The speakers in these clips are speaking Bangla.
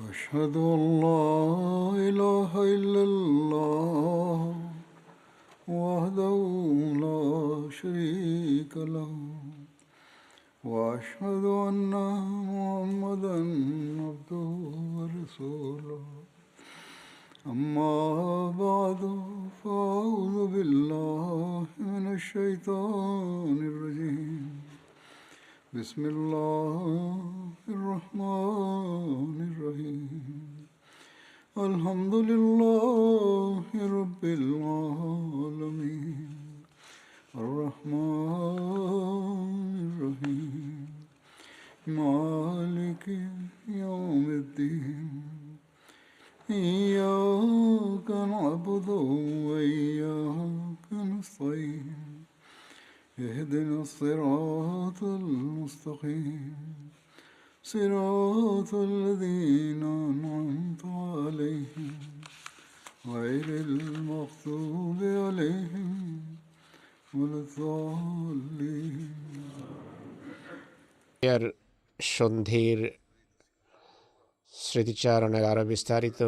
أشهد أن لا إله إلا الله وحده لا شريك له وأشهد أن محمدا عبده ورسوله أما بعد فأعوذ بالله من الشيطان الرجيم بسم الله الرحمن الرحيم الحمد لله رب العالمين الرحمن الرحيم مالك يوم الدين إياك نعبد وإياك نستعين اهدنا الصراط المستقيم صراط الذين أنعمت عليهم غير المغضوب عليهم ولا الضالين এর সন্ধির স্মৃতিচারণের আরও বিস্তারিত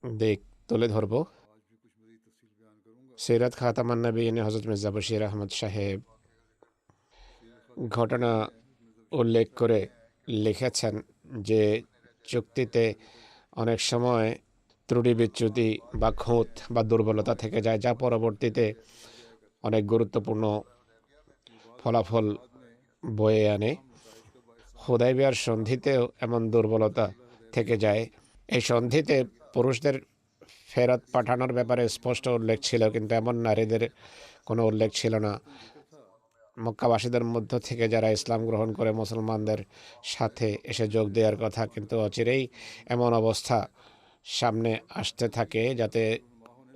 দিক তুলে ধরব। সিরাত খাতামান নবীন হযরত মির্জা বশির আহমদ সাহেব ঘটনা উল্লেখ করে লিখেছেন যে চুক্তিতে অনেক সময় ত্রুটি বিচ্যুতি বা খুঁত বা দুর্বলতা থেকে যায়, যা পরবর্তীতে অনেক গুরুত্বপূর্ণ ফলাফল বয়ে আনে। হুদায়বিয়ার সন্ধিতেও এমন দুর্বলতা থেকে যায়। এই সন্ধিতে পুরুষদের ফেরত পাঠানোর ব্যাপারে স্পষ্ট উল্লেখ ছিল, কিন্তু এমন নারীদের কোনো উল্লেখ ছিল না। মক্কাবাসীদের মধ্য থেকে যারা ইসলাম গ্রহণ করে মুসলমানদের সাথে এসে যোগ দেওয়ার কথা, কিন্তু অচিরেই এমন অবস্থা সামনে আসতে থাকে যাতে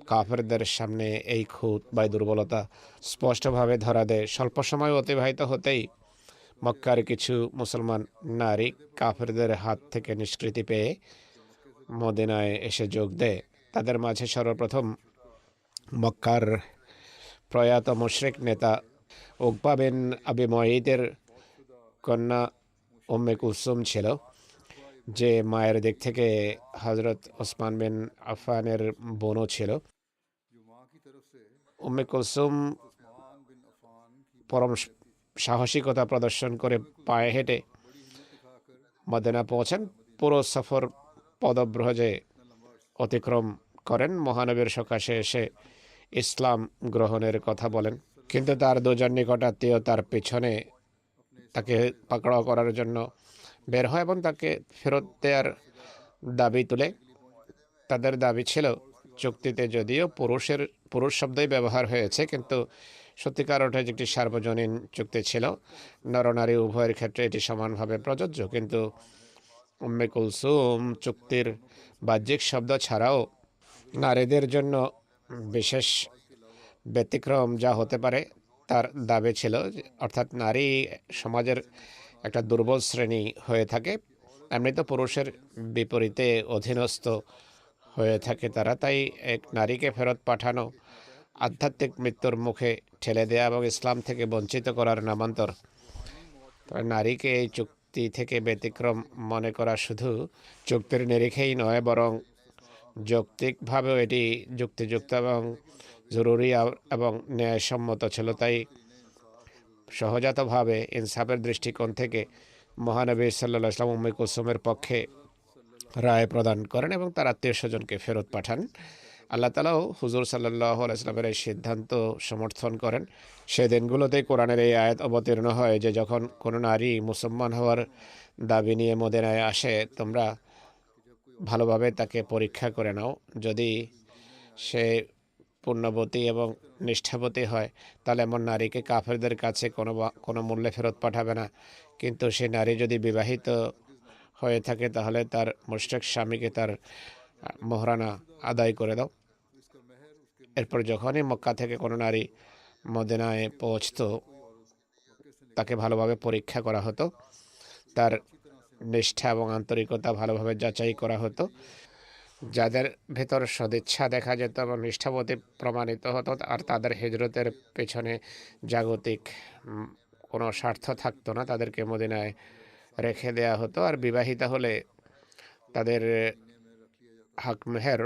কাফেরদের সামনে এই খুঁত বা দুর্বলতা স্পষ্টভাবে ধরা দেয়। স্বল্প সময় অতিবাহিত হতেই মক্কার কিছু মুসলমান নারী কাফেরদের হাত থেকে নিষ্কৃতি পেয়ে মদিনায় এসে যোগ দেয়। তাদের মাঝে সর্বপ্রথম মক্কার প্রয়াত মুশরিক নেতা উকবা বিন আবি মুআইদের কন্যা উম্মে কুলসুম ছিল, যে মায়ের দিক থেকে হযরত ওসমান বিন আফফানের বোনও ছিল। উম্মে কুলসুম পরম সাহসিকতা প্রদর্শন করে পায়ে হেঁটে মদিনা পৌঁছেন। পুরো সফর পদব্রজে অতিক্রম করেন। মহানবীর সকাশে এসে ইসলাম গ্রহণের কথা বলেন, কিন্তু তার দুজন নিকটাত্মীয় তার পিছনে তাকে পাকড়াও করার জন্য বের হয় এবং তাকে ফেরত দেওয়ার দাবি তুলে। তাদের দাবি ছিল, চুক্তিতে যদিও পুরুষ শব্দই ব্যবহার হয়েছে, কিন্তু সত্যিকার অর্থে একটি সার্বজনীন চুক্তি ছিল। নরনারী উভয়ের ক্ষেত্রে এটি সমানভাবে প্রযোজ্য। কিন্তু উম্মে কুলসুম চুক্তির বাহ্যিক শব্দ ছাড়াও নারীদের জন্য বিশেষ ব্যতিক্রম যা হতে পারে তার দাবি ছিল, অর্থাৎ নারী সমাজের একটা দুর্বল শ্রেণী হয়ে থাকে। এমনিতে পুরুষের বিপরীতে অধীনস্থ হয়ে থাকে তারা। তাই এক নারীকে ফেরত পাঠানো আধ্যাত্মিক মৃত্যুর মুখে ঠেলে দেয়া এবং ইসলাম থেকে বঞ্চিত করার নামান্তর। তবে নারীকে এই চুক্তি থেকে ব্যতিক্রম মনে করা শুধু চুক্তির নিরিখেই নয়, বরং যৌক্তিকভাবেও এটি যুক্তিযুক্ত এবং জরুরি এবং ন্যায়সম্মত ছিল। তাই সহজাতভাবে ইনসাফের দৃষ্টিকোণ থেকে মহানবী সাল্লাল্লাহু আলাইহি ওয়াসাল্লাম উম্মে কুলসুমের পক্ষে রায় প্রদান করেন এবং তার আত্মীয় স্বজনকে ফেরত পাঠান। আল্লাহ তাআলাও হুজুর সাল্লাল্লাহু আলাইহি ওয়াসাল্লামের এই সিদ্ধান্ত সমর্থন করেন। সেই দিনগুলোতেই কোরআনের এই আয়াত অবতীর্ণ হয় যে, যখন কোনো নারী মুসলমান হওয়ার দাবি নিয়ে মদিনায় আসে, তোমরা ভালোভাবে তাকে পরীক্ষা করে নাও। যদি সে পুণ্যবতী এবং নিষ্ঠাবতী হয়, তাহলে এমন নারীকে কাফেরদের কাছে কোনো মূল্যে ফেরত পাঠাবে না। কিন্তু সে নারী যদি বিবাহিত হয়ে থাকে, তাহলে তার মুশরিক স্বামীকে তার মোহরানা আদায় করে দাও। এরপর যখনই মক্কা থেকে কোনো নারী মদিনায় পৌঁছত, তাকে ভালোভাবে পরীক্ষা করা হতো, তার নিষ্ঠা এবং আন্তরিকতা ভালোভাবে যাচাই করা হতো। যাদের ভেতর সদিচ্ছা দেখা যেত এবং নিষ্ঠাবতী প্রমাণিত হতো, আর তাদের হিজরতের পেছনে জাগতিক কোনো স্বার্থ থাকতো না, তাদেরকে মদিনায় রেখে দেয়া হতো। আর বিবাহিতা হলে তাদের হক মেহের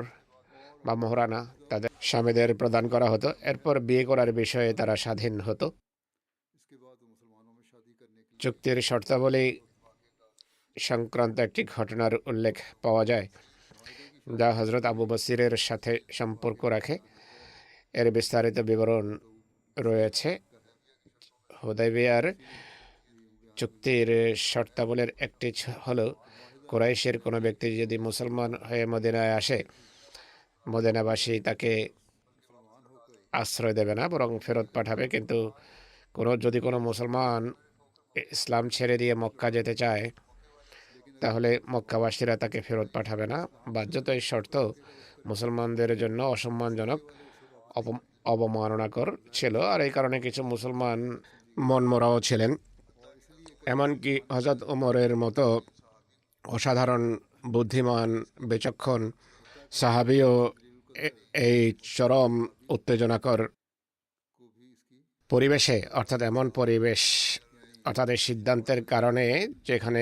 বা মোহরানা তাদের স্বামীদের প্রদান করা হতো। এরপর বিয়ে করার বিষয়ে তারা স্বাধীন হতো। চুক্তির শর্তাবলী সংক্রান্ত একটি ঘটনার উল্লেখ পাওয়া যায় যা হজরত আবু বসিরের সাথে সম্পর্ক রাখে। এর বিস্তারিত বিবরণ রয়েছে। হুদাইবিয়ার চুক্তির শর্তাবলীর একটি হলো, কুরাইশের কোনো ব্যক্তি যদি মুসলমান হয়ে মদিনায় আসে, মদিনাবাসী তাকে আশ্রয় দেবে না, বরং ফেরত পাঠাবে। কিন্তু যদি কোনো মুসলমান ইসলাম ছেড়ে দিয়ে মক্কা যেতে চায়, তাহলে মক্কাবাসীরা তাকে ফেরত পাঠাবে না। বাহ্যত এই শর্ত মুসলমানদের জন্য অসম্মানজনক, অবমাননাকর ছিল। আর এই কারণে কিছু মুসলমান মনমরাও ছিলেন। এমনকি হযরত ওমরের মতো অসাধারণ বুদ্ধিমান বিচক্ষণ সাহাবীও এই চরম উত্তেজনাকর পরিবেশে, অর্থাৎ এমন পরিবেশ, অর্থাৎ এই সিদ্ধান্তের কারণে যেখানে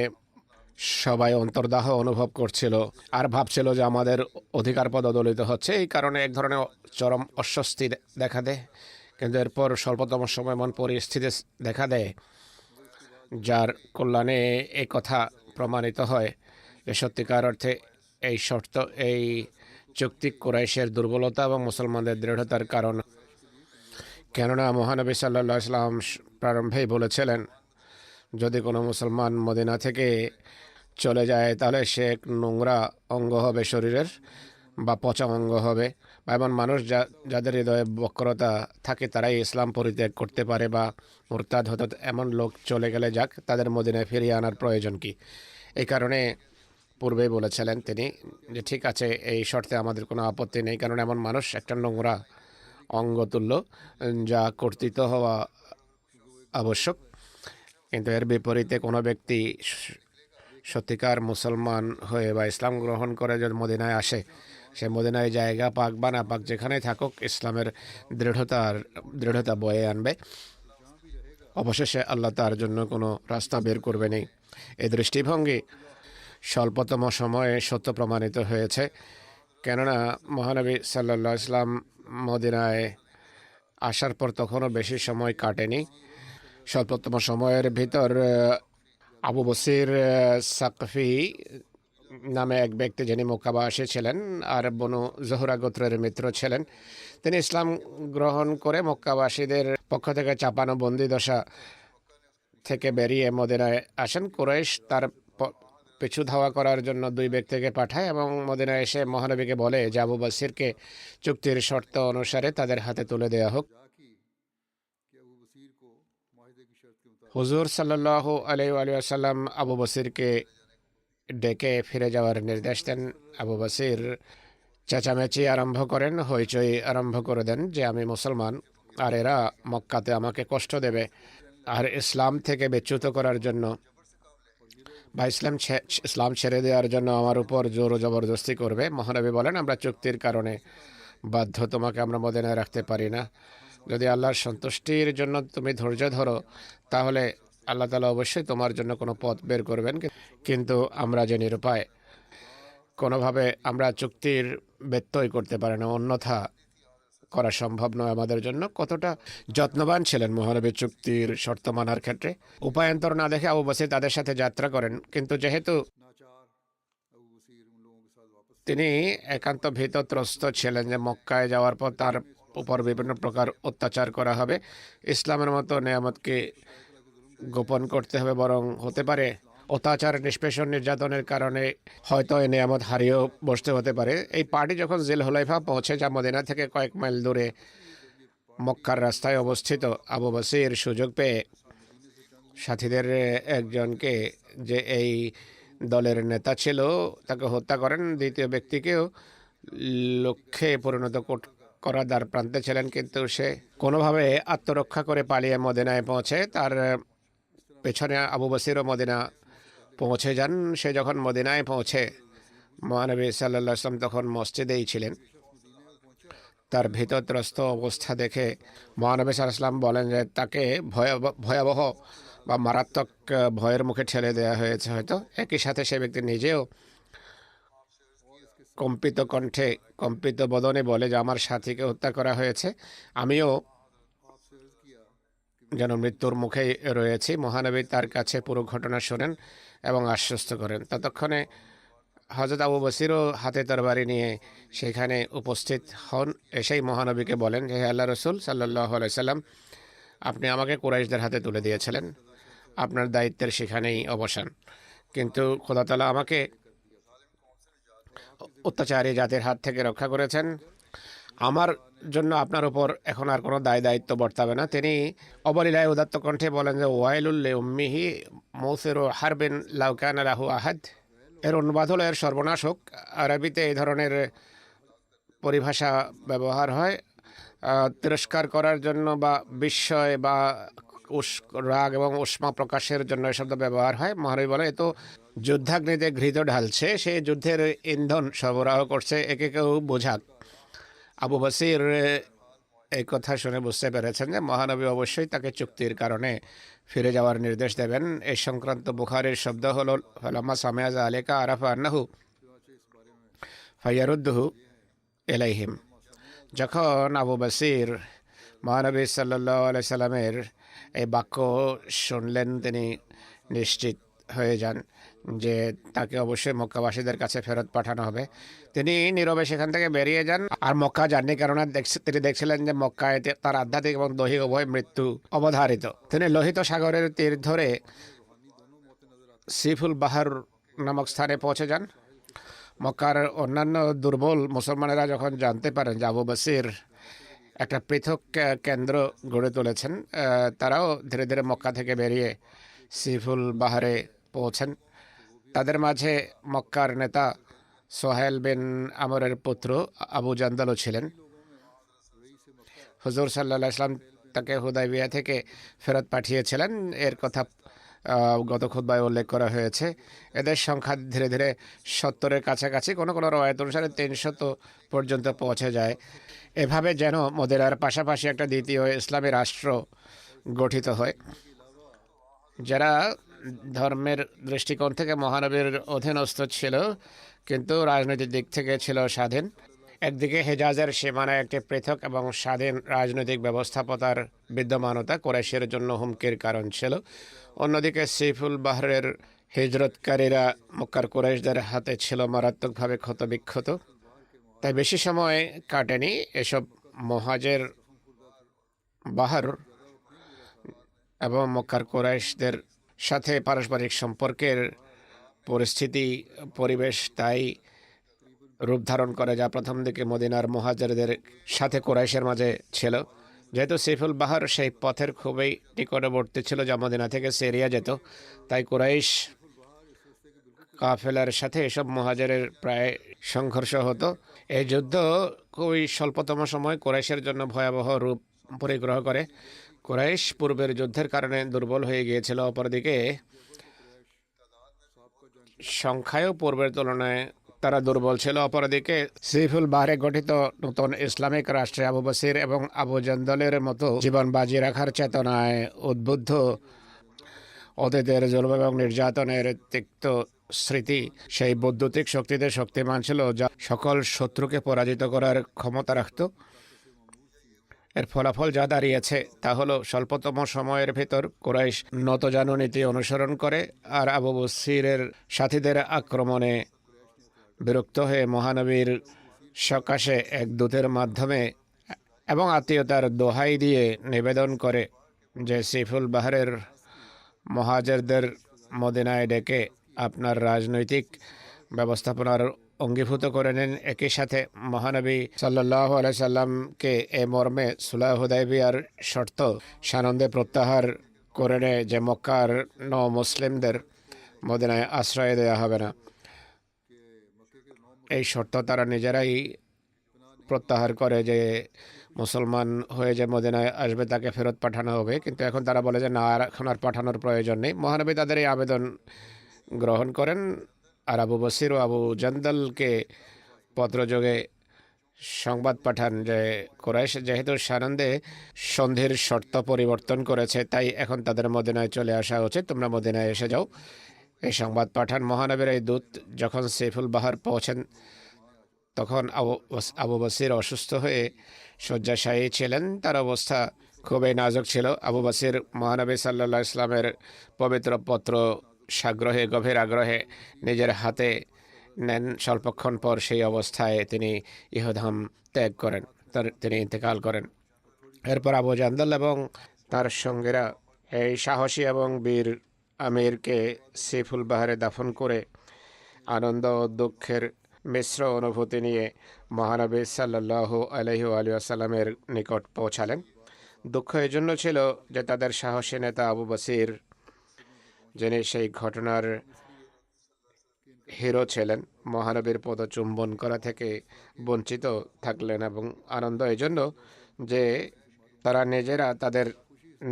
সবাই অন্তর্দাহ অনুভব করছিল আর ভাবছিল যে আমাদের অধিকার পদদলিত হচ্ছে, এই কারণে এক ধরনের চরম অস্বস্তি দেখা দেয়। কিন্তু এরপর স্বল্পতম সময় এমন পরিস্থিতি দেখা দেয় যার কল্যাণে এই কথা প্রমাণিত হয় যে সত্যিকার অর্থে এই শর্ত, এই চুক্তি কুরাইশের দুর্বলতা এবং মুসলমানদের দৃঢ়তার কারণ। কেননা মহানবী সাল্লাল্লাহু আলাইহি ওয়াসাল্লাম প্রারম্ভেই বলেছিলেন, যদি কোনো মুসলমান মদিনা থেকে চলে যায় তাহলে সে এক নোংরা অঙ্গ হবে শরীরের, বা পচা অঙ্গ হবে। বা এমন মানুষ যাদের হৃদয়ে বক্রতা থাকে তারাই ইসলাম পরিত্যাগ করতে পারে বা মুরতাদ হতে। এমন লোক চলে গেলে যাক, তাদের মদিনায় ফিরিয়ে আনার প্রয়োজন কি? এই কারণে পূর্বেই বলেছিলেন তিনি যে ঠিক আছে, এই শর্তে আমাদের কোনো আপত্তি নেই, কারণ এমন মানুষ একটা নোংরা অঙ্গতুল্য, যা কর্তৃত্ব হওয়া আবশ্যক। কিন্তু এর বিপরীতে কোনো ব্যক্তি সত্যিকার মুসলমান হয়ে বা ইসলাম গ্রহণ করে যদি মদিনায় আসে, সে মদিনায় জায়গা পাক বা না পাক, যেখানেই থাকুক, ইসলামের দৃঢ়তা বয়ে আনবে। অবশেষে আল্লাহ তার জন্য কোনো রাস্তা বের করবেনই। এই দৃষ্টিভঙ্গি স্বল্পতম সময়ে সত্য প্রমাণিত হয়েছে। কেননা মহানবী সাল্লাল্লাহু আলাইহি ওয়াসাল্লাম মদিনায় আসার পর তখনও বেশি সময় কাটেনি। স্বল্পতম সময়ের ভিতর আবু বসির সাকফি নামে এক ব্যক্তি, যিনি মক্কাবাসী ছিলেন আর বনু জোহরা গোত্রের মিত্র ছিলেন, তিনি ইসলাম গ্রহণ করে মক্কাবাসীদের পক্ষ থেকে চাপানো বন্দিদশা থেকে বেরিয়ে মদিনায় আসেন। কুরাইশ তার পিছু ধাওয়া করার জন্য দুই ব্যক্তিকে পাঠায় এবং মদিনায় এসে মহানবীকে বলে যে আবু বসিরকে চুক্তির শর্ত অনুসারে তাদের হাতে তুলে দেওয়া হোক। হুজুর সাল্লাল্লাহু আলাইহি ওয়াসাল্লাম আবু বসিরকে ডেকে ফিরে যাওয়ার নির্দেশ দেন। আবু বসির চেঁচামেচি আরম্ভ করেন, হইচই আরম্ভ করে দেন যে আমি মুসলমান, আর এরা মক্কাতে আমাকে কষ্ট দেবে আর ইসলাম থেকে বিচ্যুত করার জন্য বা ইসলাম ছেড়ে দেওয়ার জন্য আমার উপর জোর ও জবরদস্তি করবে। মহানবী বলেন, আমরা চুক্তির কারণে বাধ্য, তোমাকে আমরা মদিনায় রাখতে পারি না। যদি আল্লাহর সন্তুষ্টির জন্য তুমি ধৈর্য ধরো, তাহলে আল্লাহ তাআলা অবশ্যই তোমার জন্য কোনো পথ বের করবেন। কিন্তু আমরা যে নিরুপায়, কোনোভাবে আমরা চুক্তির ব্যত্যয় করতে পারি না, অন্যথা করা সম্ভব নয় আমাদের জন্য। কতটা যত্নবান ছিলেন মহানবী চুক্তির শর্ত মানার ক্ষেত্রে। উপায়ান্তর না দেখে আবু বসির তাদের সাথে যাত্রা করেন। কিন্তু যেহেতু তিনি একান্ত ভীতত্রস্ত ছিলেন যে মক্কায় যাওয়ার পর তার উপর বিভিন্ন প্রকার অত্যাচার করা হবে, ইসলামের মতো নেয়ামতকে গোপন করতে হবে, বরং হতে পারে অত্যাচার, নিষ্পেষণ, নির্যাতনের কারণে হয়তো এই নেয়ামত হারিয়েও বসতে হতে পারে। এই পার্টি যখন জিল হুলাইফা পৌঁছে, যা মদিনা থেকে কয়েক মাইল দূরে মক্কার রাস্তায় অবস্থিত, আবু বসির সুযোগ পেয়ে সাথীদের একজনকে, যে এই দলের নেতা ছিল, তাকে হত্যা করেন। দ্বিতীয় ব্যক্তিকেও লক্ষ্যে পরিণত করার দ্বার প্রান্তে ছিলেন, কিন্তু সে কোনোভাবে আত্মরক্ষা করে পালিয়ে মদিনায় পৌঁছে। তার পেছনে আবু বসিরও মদিনা পৌঁছে যান। সে যখন মদিনায় পৌঁছে, মহানবী সাল্লাল্লাহু আলাইহি ওয়াসাল্লাম তখন মসজিদেই ছিলেন। তার ভীতত্রস্ত অবস্থা দেখে মহানবী সাল্লাল্লাহু আলাইহি ওয়াসাল্লাম বলেন যে তাকে ভয়াবহ বা মারাত্মক ভয়ের মুখে ঠেলে দেওয়া হয়েছে হয়তো। একই সাথে সে ব্যক্তি নিজেও কম্পিত কণ্ঠে কম্পিত বদনে বলে যে আমার সাথীকে হত্যা করা হয়েছে, আমিও যেন মৃত্যুর মুখে রয়েছি। মহানবী তার কাছে পুরো ঘটনা শোনেন এবং আশ্বস্ত করেন। ততক্ষণে হযরত আবু বসিরও হাতে তরবারি নিয়ে সেখানে উপস্থিত হন। এসেই মহানবীকে বলেন যে, হে আল্লাহ রসুল সাল্লাল্লাহু আলাইহি সাল্লাম, আপনি আমাকে কুরাইশদের হাতে তুলে দিয়েছিলেন, আপনার দায়িত্বের সেখানেই অবসান। কিন্তু খোদা তাআলা আমাকে অত্যাচারী জাতির হাত থেকে রক্ষা করেছেন, আমার জন্য আপনার উপর এখন আর কোনো দায়িত্ব বর্তাবে না। তিনি অবলীলায় উদাত্ত কণ্ঠে বলেন যে, ওয়াইলুল লিউম্মিহি মৌসিরু হারবিন লাউ কানা লাহু আহাদ। এর অনুবাদ হলো এর সর্বনাশ হোক। আরবিতে এই ধরনের পরিভাষা ব্যবহার হয় তিরস্কার করার জন্য বা বিস্ময় বা রাগ এবং উষ্মা প্রকাশের জন্য এই শব্দ ব্যবহার হয়। মহানবী বলে, এ তো যুদ্ধাগ্নিতে ঘৃত ঢালছে, সে যুদ্ধের ইন্ধন সরবরাহ করছে, একে কেউ বোঝাক। আবু বসির এই কথা শুনে বুঝতে পেরেছেন যে মহানবী অবশ্যই তাকে চুক্তির কারণে ফিরে যাওয়ার নির্দেশ দেবেন। এই সংক্রান্ত বুখারীর শব্দ হলো, ফালাম্মা সামিআ যালিকা আরাফা আন্নাহু ফায়ারুদ্দুহু ইলাইহিম। যখন আবু বসির মহানবী সাল্লাল্লাহু আলাইহি সাল্লামের এই বাক্য শুনলেন, তিনি নিশ্চিত হয়ে যান যে তাকে অবশ্যই মক্কাবাসীদের কাছে ফেরত পাঠানো হবে। তিনি নীরবে সেখান থেকে বেরিয়ে যান আর মক্কা যাননি, কেননা তিনি দেখছিলেন যে মক্কায় তার আধ্যাত্মিক এবং দৈহিক উভয় মৃত্যু অবধারিত। তিনি লোহিত সাগরের তীর ধরে সিফুল বাহার নামক স্থানে পৌঁছে যান। মক্কার অন্যান্য দুর্বল মুসলমানেরা যখন জানতে পারেন যে আবু বসির একটা পৃথক কেন্দ্র গড়ে তুলেছেন, তারাও ধীরে ধীরে মক্কা থেকে বেরিয়ে সিফুল বাহারে পৌঁছেন। তাদের মাঝে মক্কার নেতা সোহেল বিন আমরের পুত্র আবু জান্দালও ছিলেন। হুজুর সাল্লাল্লাহু আলাইহি ওয়াসাল্লাম তাকে হুদায়বিয়া থেকে ফেরত পাঠিয়েছিলেন, এর কথা গত খুতবায় উল্লেখ করা হয়েছে। এদের সংখ্যা ধীরে ধীরে 70-এর কাছাকাছি, কোনো কোনো রওয়ায়াত অনুসারে 300 পর্যন্ত পৌঁছে যায়। এভাবে যেন মদিনার পাশাপাশি একটা দ্বিতীয় ইসলামী রাষ্ট্র গঠিত হয়, যারা ধর্মের দৃষ্টিকোণ থেকে মহানবীর অধীনস্থ ছিল কিন্তু রাজনৈতিক দিক থেকে ছিল স্বাধীন। একদিকে হেজাজের সীমানায় একটি পৃথক এবং স্বাধীন রাজনৈতিক ব্যবস্থাপনার বিদ্যমানতা কুরাইশের জন্য হুমকির কারণ ছিল, অন্যদিকে সিফুল বাহরের হিজরতকারীরা মক্কার কুরাইশদের হাতে ছিল মারাত্মকভাবে ক্ষতবিক্ষত। তাই বেশি সময় কাটেনি এসব মুহাজির বাহর এবং মক্কার কুরাইশদের সাথে পারস্পরিক সম্পর্কের পরিবেশ তাই রূপ ধারণ করে, যা প্রথম দিকে মদিনার মুহাজিরদের সাথে কুরাইশের মাঝে ছিল। যেহেতু সিফুল বাহর সেই পথের খুবই নিকটবর্তী ছিল যা মদিনা থেকে সিরিয়া যেত, তাই কুরাইশ কাফেলার সাথে এসব মুহাজিরের প্রায় সংঘর্ষ হতো। এই যুদ্ধ খুবই স্বল্পতম সময় কুরাইশের জন্য ভয়াবহ রূপ পরিগ্রহ করে। কুরাইশ পূর্বের যুদ্ধের কারণে দুর্বল হয়ে গিয়েছিল, অপরদিকে সংখ্যায়ও পূর্বের তুলনায় তারা দুর্বল ছিল। অপরদিকে সিফুল বাহরে গঠিত নতুন ইসলামিক রাষ্ট্রে আবু বসির এবং আবু জান্দালের মতো জীবন বাজি রাখার চেতনায় উদ্বুদ্ধ অতীতের জুলুম এবং নির্যাতনের তিক্ত স্মৃতি সেই বৈদ্যুতিক শক্তিতে শক্তিমান ছিল, যা সকল শত্রুকে পরাজিত করার ক্ষমতা রাখত। এর ফলাফল যা দাঁড়িয়েছে তা হলো স্বল্পতম সময়ের ভেতর কুরাইশ নতজানু নীতি অনুসরণ করে, আর আবু বসিরের সাথীদের আক্রমণে বিরক্ত হয়ে মহানবীর সকাশে এক দূতের মাধ্যমে এবং আত্মীয়তার দোহাই দিয়ে নিবেদন করে যে সিফুল বাহরের মুহাজিরদের মদিনায় ডেকে আপনার রাজনৈতিক ব্যবস্থাপনার অঙ্গীভূত করে নেন। একই সাথে মহানবী সাল্লাল্লাহু আলাইহি সাল্লামকে এ মর্মে সুলহ হুদায়বিয়ার শর্ত সানন্দে প্রত্যাহার করে নেয় যে মক্কার মুসলিমদের মদিনায় আশ্রয় দেওয়া হবে না। এই শর্ত তারা নিজেরাই প্রত্যাহার করে যে মুসলমান হয়ে যে মদিনায় আসবে তাকে ফেরত পাঠানো হবে, কিন্তু এখন তারা বলে যে না, এখন আর পাঠানোর প্রয়োজন নেই। মহানবী তাদের এই আবেদন গ্রহণ করেন আর আবু বসির ও আবু জান্দালকে পত্রযোগে সংবাদ পাঠান যে কুরাইশ যেহেতু সানন্দে সন্ধির শর্ত পরিবর্তন করেছে, তাই এখন তাদের মদিনায় চলে আসা উচিত, তোমরা মদিনায় এসে যাও। এই সংবাদ পাঠান মহানবীর এই দূত। যখন সিফুল বাহর পৌঁছেন তখন আবু বসির অসুস্থ হয়ে শয্যাশায়ী ছিলেন। তার অবস্থা খুবই নাজুক ছিল। আবু বসির মহানবী সাল্লাল্লাহু আলাইহি ইসলামের পবিত্র পত্র সাগ্রহে গভীর আগ্রহে নিজের হাতে নেন। স্বল্পক্ষণ পর সেই অবস্থায় তিনি ইহধাম ত্যাগ করেন, তিনি ইন্তেকাল করেন। এরপর আবু জান্দল এবং তার সঙ্গীরা এই সাহসী এবং বীর আমিরকে সিফুল বাহারে দাফন করে আনন্দ ও দুঃখের মিশ্র অনুভূতি নিয়ে মহানবী সাল্লাল্লাহু আলাইহি ওয়াসাল্লামের নিকট পৌঁছালেন। দুঃখ এই জন্য ছিল যে তাদের সাহসী নেতা আবু বসির, যিনি সেই ঘটনার হিরো ছিলেন, মহানবীর পদচুম্বন করা থেকে বঞ্চিত থাকলেন। এবং আনন্দ এই জন্য যে তারা নিজেরা তাদের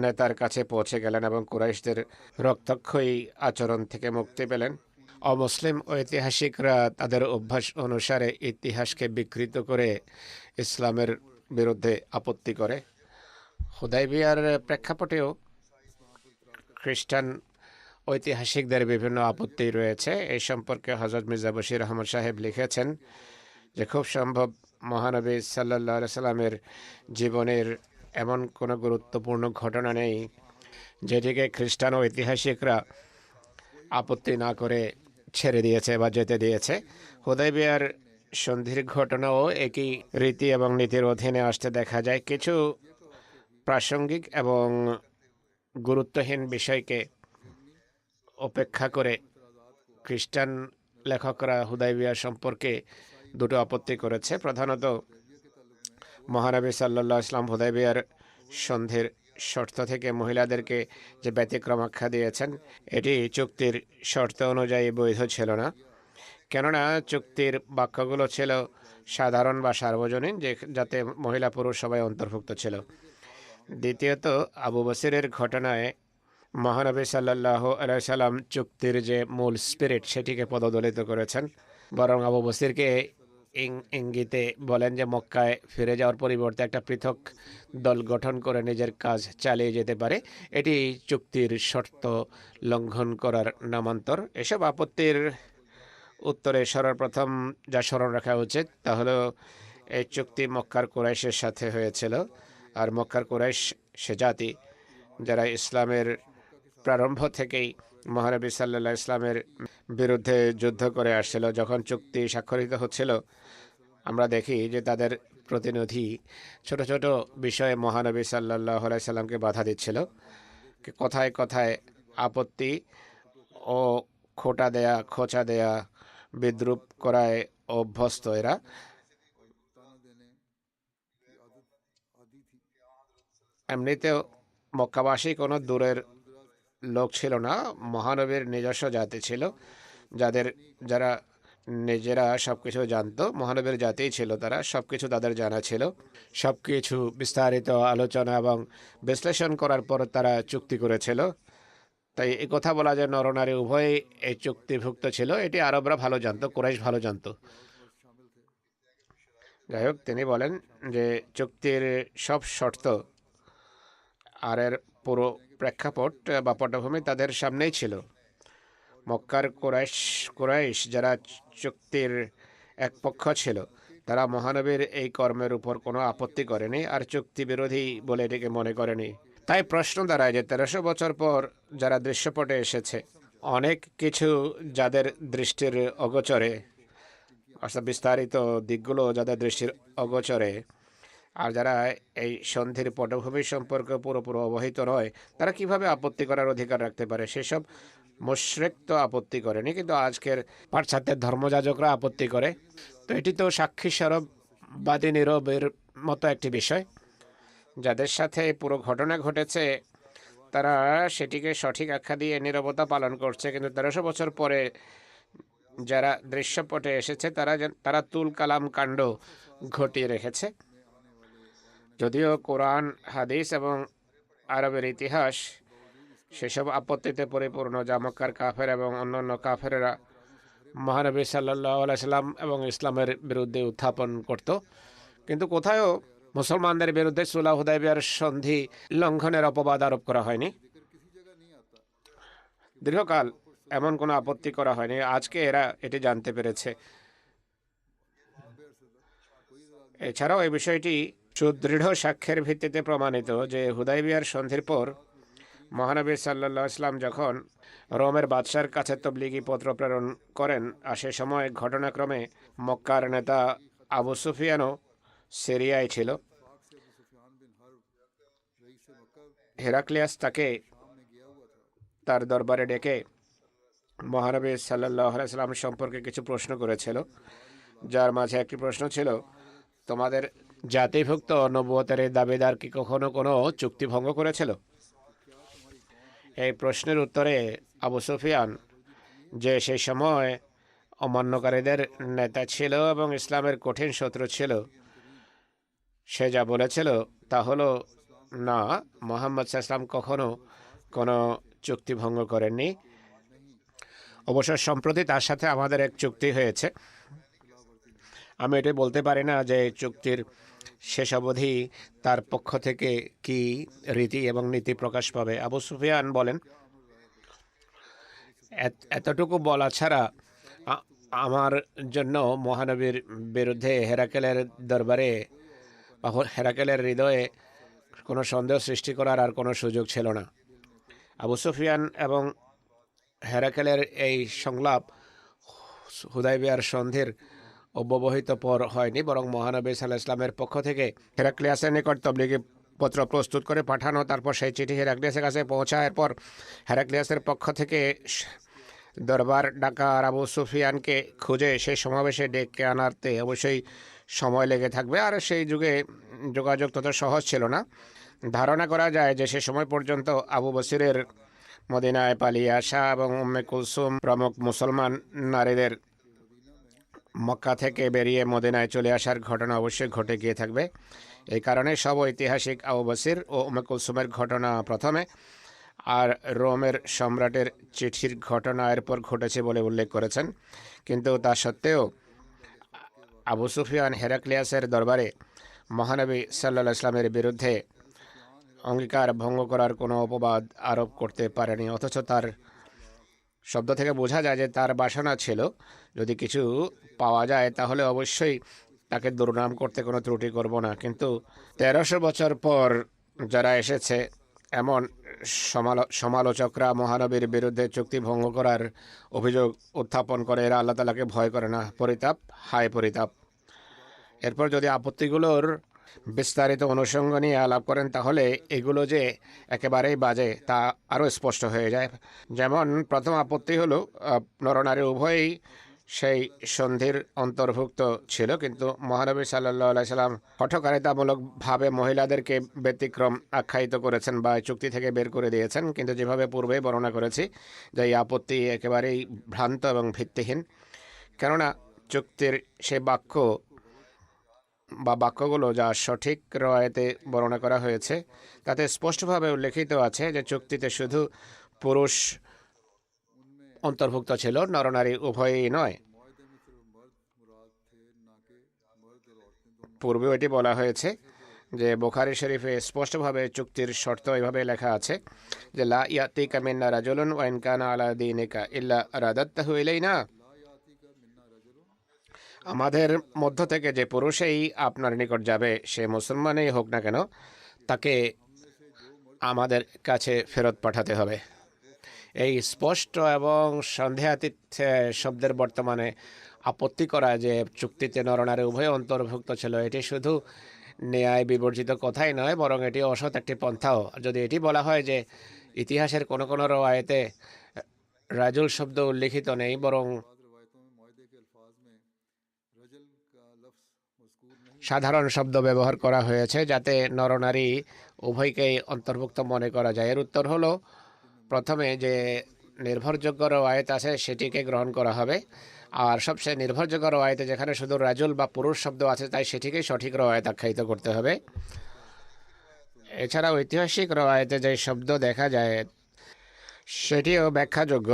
নেতার কাছে পৌঁছে গেলেন এবং কুরাইশদের রক্তক্ষয়ী আচরণ থেকে মুক্তি পেলেন। অমুসলিম ঐতিহাসিকরা তাদের অভ্যাস অনুসারে ইতিহাসকে বিকৃত করে ইসলামের বিরুদ্ধে আপত্তি করে। হুদাইবিয়ার প্রেক্ষাপটেও খ্রিস্টান ঐতিহাসিকদের বিভিন্ন আপত্তি রয়েছে। এই সম্পর্কে হযরত মির্জা বশির আহমদ সাহেব লিখেছেন যে খুব সম্ভব মহানবী সাল্লাল্লাহু আলাইহি সাল্লামের জীবনের এমন কোনো গুরুত্বপূর্ণ ঘটনা নেই যেটিকে খ্রিস্টান ঐতিহাসিকরা আপত্তি না করে ছেড়ে দিয়েছে বা যেতে দিয়েছে। হুদাইবিয়ার সন্ধির ঘটনাও একই রীতি এবং নীতির অধীনে আসতে দেখা যায়। কিছু প্রাসঙ্গিক এবং গুরুত্বহীন বিষয়কে উপেক্ষা করে খ্রিস্টান লেখকরা হুদাইবিয়া সম্পর্কে দুটো আপত্তি করেছে। প্রধানত মহানবী সাল্লাল্লাহু আলাইহি ওয়াসাল্লাম হুদাইবিয়ার সন্ধির শর্ত থেকে মহিলাদেরকে যে ব্যতিক্রম আখ্যা দিয়েছেন, এটি চুক্তির শর্ত অনুযায়ী বৈধ ছিল না, কেননা চুক্তির বাক্যগুলো ছিল সাধারণ বা সার্বজনীন, যাতে মহিলা পুরুষ সবাই অন্তর্ভুক্ত ছিল। দ্বিতীয়ত, আবু বসিরের ঘটনায় মহানবী সাল্লাল্লাহু আলাইহি সাল্লাম চুক্তির যে মূল স্পিরিট সেটিকে পদদলিত করেছেন। বরং আবু বসিরকে ইঙ্গিতে বলেন যে মক্কায় ফিরে যাওয়ার পরিবর্তে একটা পৃথক দল গঠন করে নিজের কাজ চালিয়ে যেতে পারে। এটি চুক্তির শর্ত লঙ্ঘন করার নামান্তর। এসব আপত্তির উত্তরে সর্বপ্রথম যা স্মরণ রাখা উচিত তা হলো এই চুক্তি মক্কার কুরাইশের সাথে হয়েছিল। আর মক্কার কুরাইশ সে জাতি যারা ইসলামের প্রারম্ভ থেকেই মহানবী সাল্লাল্লাহু ইসলামের বিরুদ্ধে যুদ্ধ করে আসছিল। যখন চুক্তি স্বাক্ষরিত হচ্ছিল, আমরা দেখি যে তাদের প্রতিনিধি ছোট ছোট বিষয়ে মহানবী সাল্লাল্লাহু আলাইহি সাল্লামকে বাধা দিচ্ছিল। কথায় কথায় আপত্তি ও খোঁচা দেয়া, বিদ্রুপ করায় অভ্যস্ত এরা। এমনিতেও মক্কাবাসী কোনো দূরের লোক ছিল না, মহানবীর নিজস্ব জাতি ছিল, যারা নিজেরা সবকিছু জানতো। মহানবীর জাতিই ছিল তারা, সবকিছু তাদের জানা ছিল। সবকিছু বিস্তারিত আলোচনা এবং বিশ্লেষণ করার পর তারা চুক্তি করেছিল। তাই এই কথা বলা যায় নরনারী উভয়ই এই চুক্তিভুক্ত ছিল। এটি আরবরা ভালো জানতো, কুরাইশ ভালো জানতো। যাই হোক, তিনি বলেন যে চুক্তির সব শর্ত আর এর পুরো প্রেক্ষাপট বা পটভূমি তাদের সামনেই ছিল। মক্কার কুরাইশ যারা চুক্তির এক পক্ষ ছিল, তারা মহানবীর এই কর্মের উপর কোনো আপত্তি করেনি আর চুক্তি বিরোধী বলে এটিকে মনে করেনি। তাই প্রশ্ন দাঁড়ায় যে 1300 বছর পর যারা দৃশ্যপটে এসেছে, অনেক কিছু যাদের দৃষ্টির অগোচরে, অর্থাৎ বিস্তারিত দিকগুলো যাদের দৃষ্টির অগোচরে, আর যারা এই সন্ধির পটভূমি সম্পর্কে পুরোপুরি অবহিত নয়, তারা কিভাবে আপত্তি করার অধিকার রাখতে পারে? সেসব মুশরিক তো আপত্তি করেনি, কিন্তু আজকের পাশ্চাত্যের ধর্মযাজকরা আপত্তি করে। তো এটি তো সাক্ষী স্বরূপ বাদী নীরবের মতো একটি বিষয়। যাদের সাথে পুরো ঘটনা ঘটেছে তারা সেটিকে সঠিক আখ্যা দিয়ে নীরবতা পালন করছে, কিন্তু 1300 বছর পরে যারা দৃশ্যপটে এসেছে তারা তুল কালাম কাণ্ড ঘটিয়ে রেখেছে। যদিও কোরআন, হাদিস এবং আরবের ইতিহাস সেসব আপত্তিতে পরিপূর্ণ, যা মক্কার কাফের এবং অন্যান্য কাফেরেরা মহানবী সাল্লাল্লাহু আলাইহি সাল্লাম এবং ইসলামের বিরুদ্ধে উত্থাপন করত, কিন্তু কোথাও মুসলমানদের বিরুদ্ধে সুলহ হুদাইবিয়ার সন্ধি লঙ্ঘনের অপবাদ আরোপ করা হয়নি। দীর্ঘকাল এমন কোনো আপত্তি করা হয়নি। আজকে এরা এটি জানতে পেরেছে। এছাড়াও এই বিষয়টি সুদৃঢ় সাক্ষ্যের ভিত্তিতে প্রমাণিত যে হুদাইবিয়ার সন্ধির পর মহানবী সাল্লাল্লাহু আলাইহি ওয়াসাল্লাম যখন রোমের বাদশার কাছে তবলিগি পত্র প্রেরণ করেন আর সে সময় ঘটনাক্রমে মক্কার নেতা আবু সুফিয়ানও সিরিয়ায় ছিল। হেরাক্লিয়াস তাকে তার দরবারে ডেকে মহানবী সাল্লাল্লাহু আলাইহি ওয়াসাল্লাম সম্পর্কে কিছু প্রশ্ন করেছিল, যার মাঝে একটি প্রশ্ন ছিল, তোমাদের জাতিভুক্ত নবুয়তের এই দাবিদার কি কখনো কোনো চুক্তি ভঙ্গ করেছিল? এই প্রশ্নের উত্তরে আবু সুফিয়ান, যে সেই সময় অমান্যকারীদের নেতা ছিল এবং ইসলামের কঠিন শত্রু ছিল, সে যা বলেছিল তা হলো, না, মুহাম্মদ সাল্লাল্লাহু আলাইহি ওয়াসাল্লাম কখনো কোনো চুক্তি ভঙ্গ করেননি। অবশ্য সম্প্রতি তার সাথে আমাদের এক চুক্তি হয়েছে। আমি এটা বলতে পারি না যে চুক্তির শেষ অবধি তার পক্ষ থেকে কি রীতি এবং নীতি প্রকাশ পাবে। আবু সুফিয়ান বলেন, এতটুকু বলা ছাড়া আমার জন্য মহানবীর বিরুদ্ধে হেরাকেলের দরবারে বা হেরাকেলের হৃদয়ে কোনো সন্দেহ সৃষ্টি করার আর কোনো সুযোগ ছিল না। আবু সুফিয়ান এবং হেরাকেলের এই সংলাপ হুদাইবিয়ার সন্ধির অব্যবহিত পর হয়নি, বরং মহানবী সাল্লাল্লাহু আলাইহি ওয়াসাল্লামের পক্ষ থেকে হেরাক্লিয়াসের নিকট তবলিগি পত্র প্রস্তুত করে পাঠানো, তারপর সেই চিঠি হেরাক্লিয়াসের কাছে পৌঁছায়। এরপর হেরাক্লিয়াসের পক্ষ থেকে দরবার ডাকা আর আবু সুফিয়ানকে খুঁজে সেই সমাবেশে ডেকে আনাতে অবশ্যই সময় লেগে থাকবে, আর সেই যুগে যোগাযোগ তত সহজ ছিল না। ধারণা করা যায় যে সে সময় পর্যন্ত আবু বসিরের মদিনায় পালিয়ে আসা এবং উম্মে কুলসুম প্রমুখ মুসলমান নারীদের মক্কা থেকে বেরিয়ে মদিনায় চলে আসার ঘটনা অবশ্যই ঘটে গিয়ে থাকবে। এই কারণে সব ঐতিহাসিক আবু বসির ও উম্মে কুলসুমের ঘটনা প্রথমে, আর রোমের সম্রাটের চিঠির ঘটনা এরপর ঘটেছে বলে উল্লেখ করেছেন। কিন্তু তা সত্ত্বেও আবু সুফিয়ান হেরাক্লিয়াসের দরবারে মহানবী সাল্লাল্লাহু আলাইহি ওয়াসাল্লামের বিরুদ্ধে অঙ্গীকার ভঙ্গ করার কোনো অপবাদ আরোপ করতে পারেনি, অথচ তার শব্দ থেকে বোঝা যায় যে তার বাসনা ছিল যদি কিছু পাওয়া যায় তাহলে অবশ্যই তাকে দুর্নাম করতে কোনো ত্রুটি করব না। কিন্তু 1300 বছর পর যারা এসেছে, এমন সমালোচকরা মহানবীর বিরুদ্ধে চুক্তি ভঙ্গ করার অভিযোগ উত্থাপন করে, এরা আল্লাহ তাআলাকে ভয় করে না। পরিতাপ, হায় পরিতাপ। এরপর যদি আপত্তিগুলোর বিস্তারিত অনুষঙ্গ নিয়ে আলাপ করেন তাহলে এগুলো যে একেবারেই বাজে তা আরও স্পষ্ট হয়ে যায়। যেমন প্রথম আপত্তি হলো, নরনারী উভয়ই সেই সন্ধির অন্তর্ভুক্ত ছিল, কিন্তু মহানবী সাল্লাল্লাহু আলাইহি সাল্লাম হঠকারিতামূলকভাবে মহিলাদেরকে ব্যতিক্রম আখ্যায়িত করেছেন বা চুক্তি থেকে বের করে দিয়েছেন। কিন্তু যেভাবে পূর্বেই বর্ণনা করেছি যে এই আপত্তি একেবারেই ভ্রান্ত এবং ভিত্তিহীন, কেননা চুক্তির সে বাক্যগুলো যা সঠিক রওয়ায়েতে বর্ণনা করা হয়েছে তাতে স্পষ্টভাবে উল্লেখিত আছে যে চুক্তিতে শুধু পুরুষ অন্তর্ভুক্ত ছিল, নরনারী উভয়ই নয়। পূর্বেও এটি বলা হয়েছে যে বুখারী শরীফে স্পষ্টভাবে চুক্তির শর্ত এভাবে লেখা আছে যে লা ইয়াতিকা মিন্না রাজুলুন ওয়া ইন কানা আলা দীনিকা ইল্লা রাদাত্তাহু ইলাইনা। আমাদের মধ্য থেকে যে পুরুষই আপনার নিকট যাবে, সে মুসলমানই হোক না কেন, তাকে আমাদের কাছে ফেরত পাঠাতে হবে। এই স্পষ্ট এবং সন্দেহাতীত শব্দের বর্তমানে আপত্তি করা যে চুক্তিতে নরনারী উভয় অন্তর্ভুক্ত ছিল, এটি শুধু ন্যায় বিবর্জিত কথাই নয়, বরং এটি অসৎ একটি পন্থাও। যদি এটি বলা হয় যে ইতিহাসের কোনো কোনো রওয়ায়েতে রাজুল শব্দ উল্লিখিত নেই, বরং সাধারণ শব্দ ব্যবহার করা হয়েছে যাতে নরনারী উভয়কেই অন্তর্ভুক্ত মনে করা যায়, এর উত্তর হলো, প্রথমে যে নির্ভরযোগ্য রওয়ায়েত আছে সেটিকে গ্রহণ করা হবে, আর সবচেয়ে নির্ভরযোগ্য রওয়ায়েতে যেখানে শুধু রাজুল বা পুরুষ শব্দ আছে তাই সেটিকেই সঠিক রওয়ায়েত আখ্যায়িত করতে হবে। এছাড়া ঐতিহাসিক রওয়ায়েতে যে শব্দ দেখা যায় সেটিও ব্যাখ্যাযোগ্য।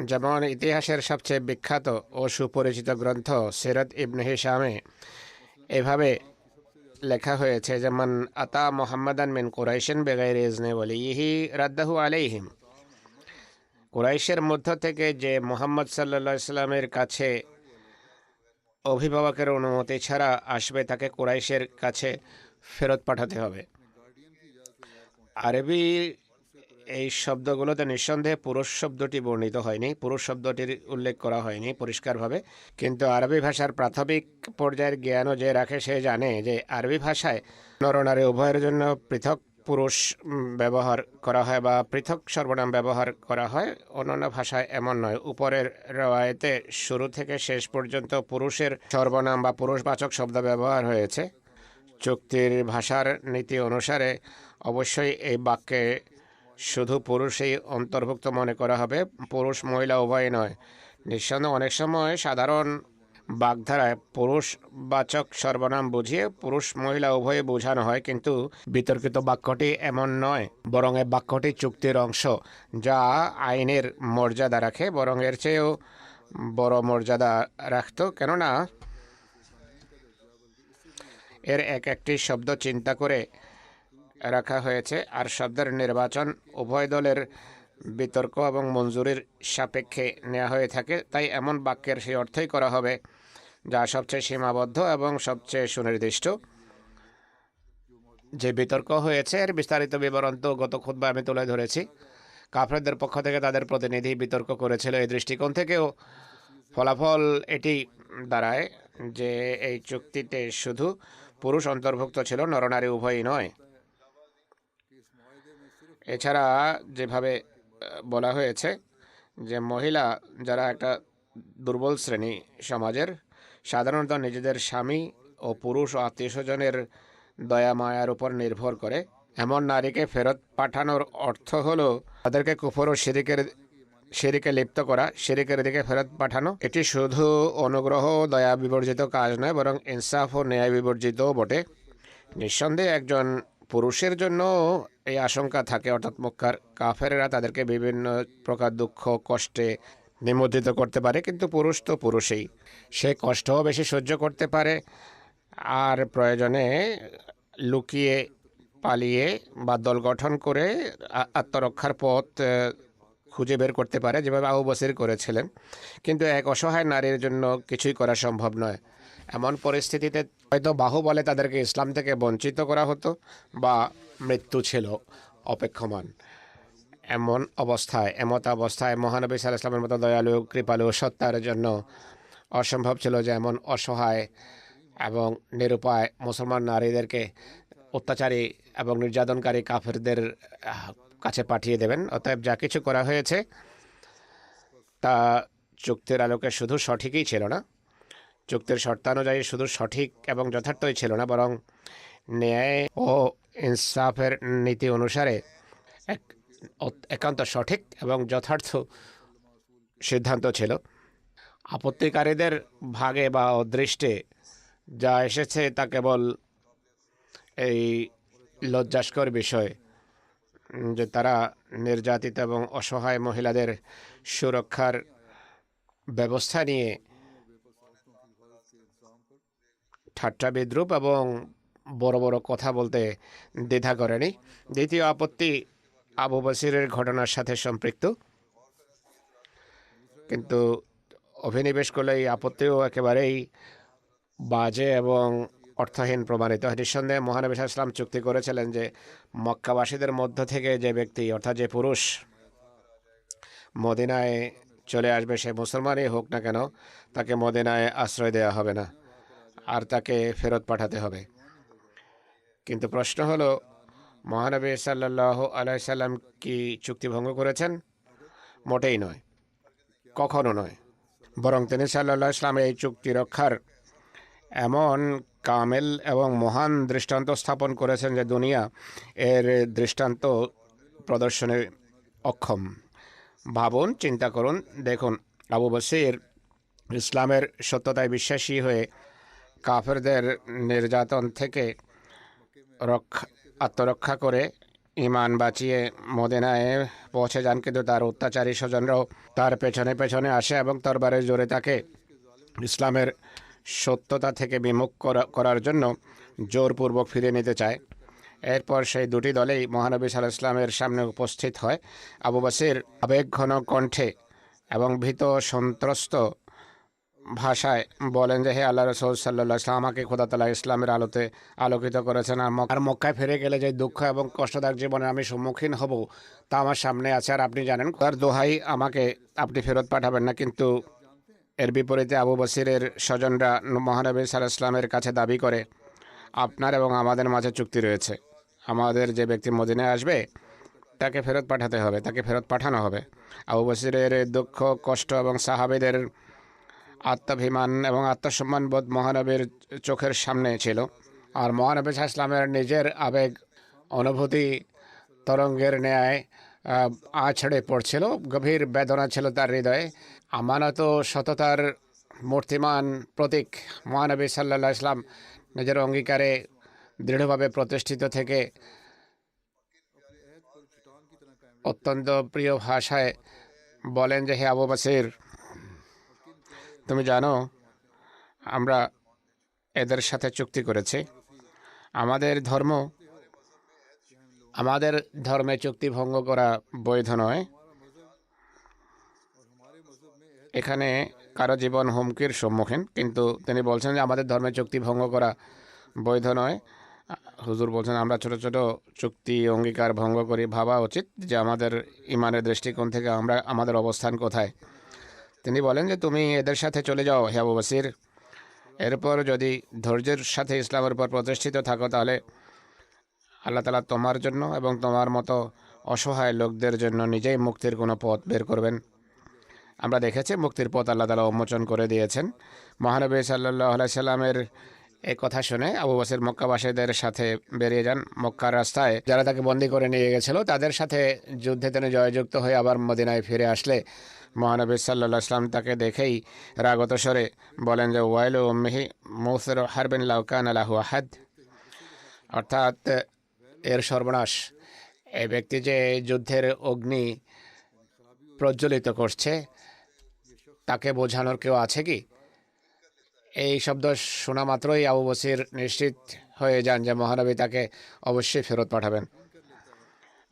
যেমন ইতিহাসের সবচেয়ে বিখ্যাত ও সুপরিচিত গ্রন্থ সিরাত ইবনে হিশামে এভাবে লেখা হয়েছে, যেমন আতা মুহাম্মাদান মিন কুরাইশিন বিগাইরি ইজনি ওয়ালিহি রাদ্দাহু আলাইহিম। কুরাইশের মধ্য থেকে যে মুহাম্মদ সাল্লাল্লাহু আলাইহি সাল্লামের কাছে অভিভাবকের অনুমতি ছাড়া আসবে তাকে কুরাইশের কাছে ফেরত পাঠাতে হবে। আরবি এই শব্দগুলোতে নিঃসন্দেহে পুরুষ শব্দটি বর্ণিত হয়নি, পুরুষ শব্দটির উল্লেখ করা হয়নি পরিষ্কারভাবে, কিন্তু আরবি ভাষার প্রাথমিক পর্যায়ের জ্ঞানও যে রাখে সে জানে যে আরবি ভাষায় নরনারী উভয়ের জন্য পৃথক পুরুষ ব্যবহার করা হয় বা পৃথক সর্বনাম ব্যবহার করা হয়। অন্যান্য ভাষায় এমন নয়। উপরের রওয়ায়েতে শুরু থেকে শেষ পর্যন্ত পুরুষের সর্বনাম বা পুরুষবাচক শব্দ ব্যবহার হয়েছে। চুক্তির ভাষার নীতি অনুসারে অবশ্যই এই বাক্যে শুধু পুরুষই অন্তর্ভুক্ত মনে করা হবে, পুরুষ মহিলা উভয় নয়। নিঃসন্দেহে অনেক সময় সাধারণ বাগধারায় পুরুষবাচক সর্বনাম বুঝিয়ে পুরুষ মহিলা উভয়ে বোঝানো হয়, কিন্তু বিতর্কিত বাক্যটি এমন নয়, বরং এই বাক্যটি চুক্তির অংশ যা আইনের মর্যাদা রাখে, বরং এর চেয়েও বড় মর্যাদা রাখত, কেননা এর এক একটি শব্দ চিন্তা করে রাখা হয়েছে আর শব্দের নির্বাচন উভয় দলের বিতর্ক এবং মঞ্জুরির সাপেক্ষে নেওয়া হয়ে থাকে। তাই এমন বাক্যের সেই অর্থই করা হবে যা সবচেয়ে সীমাবদ্ধ এবং সবচেয়ে সুনির্দিষ্ট। যে বিতর্ক হয়েছে এর বিস্তারিত বিবরণ তো গত খুতবায় আমি তুলে ধরেছি। কাফেরদের পক্ষ থেকে তাদের প্রতিনিধি বিতর্ক করেছিল। এই দৃষ্টিকোণ থেকেও ফলাফল এটি দাঁড়ায় যে এই চুক্তিতে শুধু পুরুষ অন্তর্ভুক্ত ছিল, নরনারী উভয়ই নয়। এছাড়া যেভাবে বলা হয়েছে যে মহিলা যারা একটা দুর্বল শ্রেণী সমাজের, সাধারণত নিজেদের স্বামী ও পুরুষ ও আত্মীয় স্বজনের দয়া মায়ার উপর নির্ভর করে, এমন নারীকে ফেরত পাঠানোর অর্থ হলো তাদেরকে কুফর ও শিরিকে লিপ্ত করা, শিরিকের দিকে ফেরত পাঠানো। এটি শুধু অনুগ্রহ দয়া বিবর্জিত কাজ নয়, বরং ইনসাফ ও ন্যায় বিবর্জিতও বটে। নিঃসন্দেহে একজন পুরুষের জন্য এই আশঙ্কা থাকে, অর্থাৎ মক্কার কাফেরেরা তাদেরকে বিভিন্ন প্রকার দুঃখ কষ্টে নিমজ্জিত করতে পারে, কিন্তু পুরুষ তো পুরুষই, সে কষ্টও বেশি সহ্য করতে পারে আর প্রয়োজনে লুকিয়ে পালিয়ে বা দল গঠন করে আত্মরক্ষার পথ খুঁজে বের করতে পারে, যেভাবে আবু বসির করেছিলেন। কিন্তু এক অসহায় নারীর জন্য কিছুই করা সম্ভব নয়। এমন পরিস্থিতিতে হয়তো বাহুবলে তাদেরকে ইসলাম থেকে বঞ্চিত করা হতো বা মৃত্যু ছিল অপেক্ষমান। এমত অবস্থায় মহানবী সাল্লাল্লাহু আলাইহি ওয়াসাল্লামের মতো দয়ালু কৃপালু সত্তার জন্য অসম্ভব ছিল যে এমন অসহায় এবং নিরুপায় মুসলমান নারীদেরকে অত্যাচারী এবং নির্যাতনকারী কাফেরদের কাছে পাঠিয়ে দেবেন। অতএব যা কিছু করা হয়েছে তা চুক্তির আলোকে শুধু সঠিকই ছিল না, চুক্তির শর্তানুযায়ী শুধু সঠিক এবং যথার্থই ছিল না, বরং ন্যায় ও ইনসাফের নীতি অনুসারে একান্ত সঠিক এবং যথার্থ সিদ্ধান্ত ছিল। আপত্তিকারীদের ভাগে বা অদৃষ্টে যা এসেছে তা কেবল এই লজ্জাস্কর বিষয় যে তারা নির্যাতিত এবং অসহায় মহিলাদের সুরক্ষার ব্যবস্থা নিয়ে ঠাট্টা বিদ্রুপ এবং বড় বড় কথা বলতে দ্বিধা করেনি। দ্বিতীয় আপত্তি আবু বসিরের ঘটনার সাথে সম্পৃক্ত, কিন্তু অভিনিবেশ করলে এই আপত্তিও একেবারেই বাজে এবং অর্থহীন প্রমাণিত। নিঃসন্দেহে মহানবী সাল্লাল্লাহু আলাইহি ওয়াসাল্লাম চুক্তি করেছিলেন যে মক্কাবাসীদের মধ্য থেকে যে ব্যক্তি অর্থাৎ যে পুরুষ মদিনায় চলে আসবে, সে মুসলমানই হোক না কেন, তাকে মদিনায় আশ্রয় দেওয়া হবে না আর তাকে ফেরত পাঠাতে হবে। কিন্তু প্রশ্ন হলো, মহানবী সাল্লাল্লাহু আলাইহি সাল্লাম কি চুক্তি ভঙ্গ করেছেন? মোটেই নয়, কখনো নয়, বরং তিনি সাল্লাল্লাহু আলাইহি সাল্লাম এই চুক্তি রক্ষার এমন কামেল এবং মহান দৃষ্টান্ত স্থাপন করেছেন যে দুনিয়া এর দৃষ্টান্ত প্রদর্শনে অক্ষম। ভাবুন, চিন্তা করুন, দেখুন, আবু বসির ইসলামের সত্যতায় বিশ্বাসী হয়ে কাফেরদের নির্যাতন থেকে আত্মরক্ষা করে ইমান বাঁচিয়ে মদিনায় পৌঁছে যান, কিন্তু তার অত্যাচারী স্বজনরাও তার পেছনে পেছনে আসে এবং তরবারের জোরে তাকে ইসলামের সত্যতা থেকে বিমুখ করার জন্য জোরপূর্বক ফিরিয়ে নিতে চায়। এরপর সেই দুটি দলেই মহানবী সাল্লাল্লাহু আলাইহি ওয়াসাল্লামের সামনে উপস্থিত হয়। আবু বসির আবেগঘন কণ্ঠে এবং ভীত সন্ত্রস্ত ভাষায় বলেন যে হে আল্লাহ রসুল সাল্লাল্লাহু আলাইহি ওয়াসাল্লাম, আমাকে খোদা তাআলা ইসলামের আলোতে আলোকিত করেছেন, আর মক্কায় ফিরে গেলে যে দুঃখ এবং কষ্টদায়ক জীবনে আমি সম্মুখীন হব তা আমার সামনে আছে। আর আপনি জানেন তার দোহাই আমাকে আপনি ফেরত পাঠাবেন না। কিন্তু এর বিপরীতে আবু বসিরের স্বজনরা মহানবী সাল্লাল্লাহু আলাইহি ওয়াসাল্লামের কাছে দাবি করে, আপনার এবং আমাদের মাঝে চুক্তি রয়েছে, আমাদের যে ব্যক্তি মদিনায় আসবে তাকে ফেরত পাঠাতে হবে, তাকে ফেরত পাঠানো হবে। আবু বসিরের দুঃখ কষ্ট এবং সাহাবীদের আত্মাভিমান এবং আত্মসম্মানবোধ মহানবীর চোখের সামনে ছিল। আর মহানবী সাল্লাল্লাহু আলাইহি ওয়াসাল্লামের নিজের আবেগ অনুভূতি তরঙ্গের ন্যায় আছড়ে পড়ছিল, গভীর বেদনা ছিল তার হৃদয়ে। আমানত ও সততার মূর্তিমান প্রতীক মহানবী সাল্লাল্লাহু আলাইহি ওয়াসাল্লাম নিজের অঙ্গীকারে দৃঢ়ভাবে প্রতিষ্ঠিত থেকে অত্যন্ত প্রিয় ভাষায় বলেন যে হে আবু বসির, তুমি জানো আমরা এদের সাথে চুক্তি করেছি। আমাদের ধর্মে চুক্তি ভঙ্গ করা বৈধ নয়। এখানে কারো জীবন হুমকির সম্মুখীন, কিন্তু তিনি বলছেন যে আমাদের ধর্মে চুক্তি ভঙ্গ করা বৈধ নয়। হুজুর বলছেন আমরা ছোট ছোট চুক্তি অঙ্গীকার ভঙ্গ করি, ভাবা উচিত যে আমাদের ইমানের দৃষ্টিকোণ থেকে আমাদের অবস্থান কোথায়। তিনি বলেন যে তুমি এদের সাথে চলে যাও হে আবু বসির, এরপর যদি ধৈর্যের সাথে ইসলামের উপর প্রতিষ্ঠিত থাকো তাহলে আল্লাহ তাআলা তোমার জন্য এবং তোমার মতো অসহায় লোকদের জন্য নিজেই মুক্তির কোনো পথ বের করবেন। আমরা দেখেছি মুক্তির পথ আল্লাহ তাআলা উন্মোচন করে দিয়েছেন। মহানবী সাল্লাল্লাহু আলাইহি সাল্লামের এই কথা শুনে আবু বসির মক্কাবাসীদের সাথে বেরিয়ে যান। মক্কার রাস্তায় যারা তাকে বন্দী করে নিয়ে গেছিল তাদের সাথে যুদ্ধে তিনি জয়যুক্ত হয়ে আবার মদিনায় ফিরে আসলে মহানবী সাল্লাল্লাহু আলাইহি সাল্লাম তাকে দেখেই রাগত স্বরে বলেন যে ওয়াইলু উম্মিহি মুসির হারবিন লাউ কানা লাহু আহাদ, অর্থাৎ এর সর্বনাশ, এই ব্যক্তি যে যুদ্ধের অগ্নি প্রজ্বলিত করছে তাকে বোঝানোর কেউ আছে কি? এই শব্দ শোনা মাত্রই আবু বসির নিশ্চিত হয়ে যান যে মহানবী তাকে অবশ্যই ফেরত পাঠাবেন।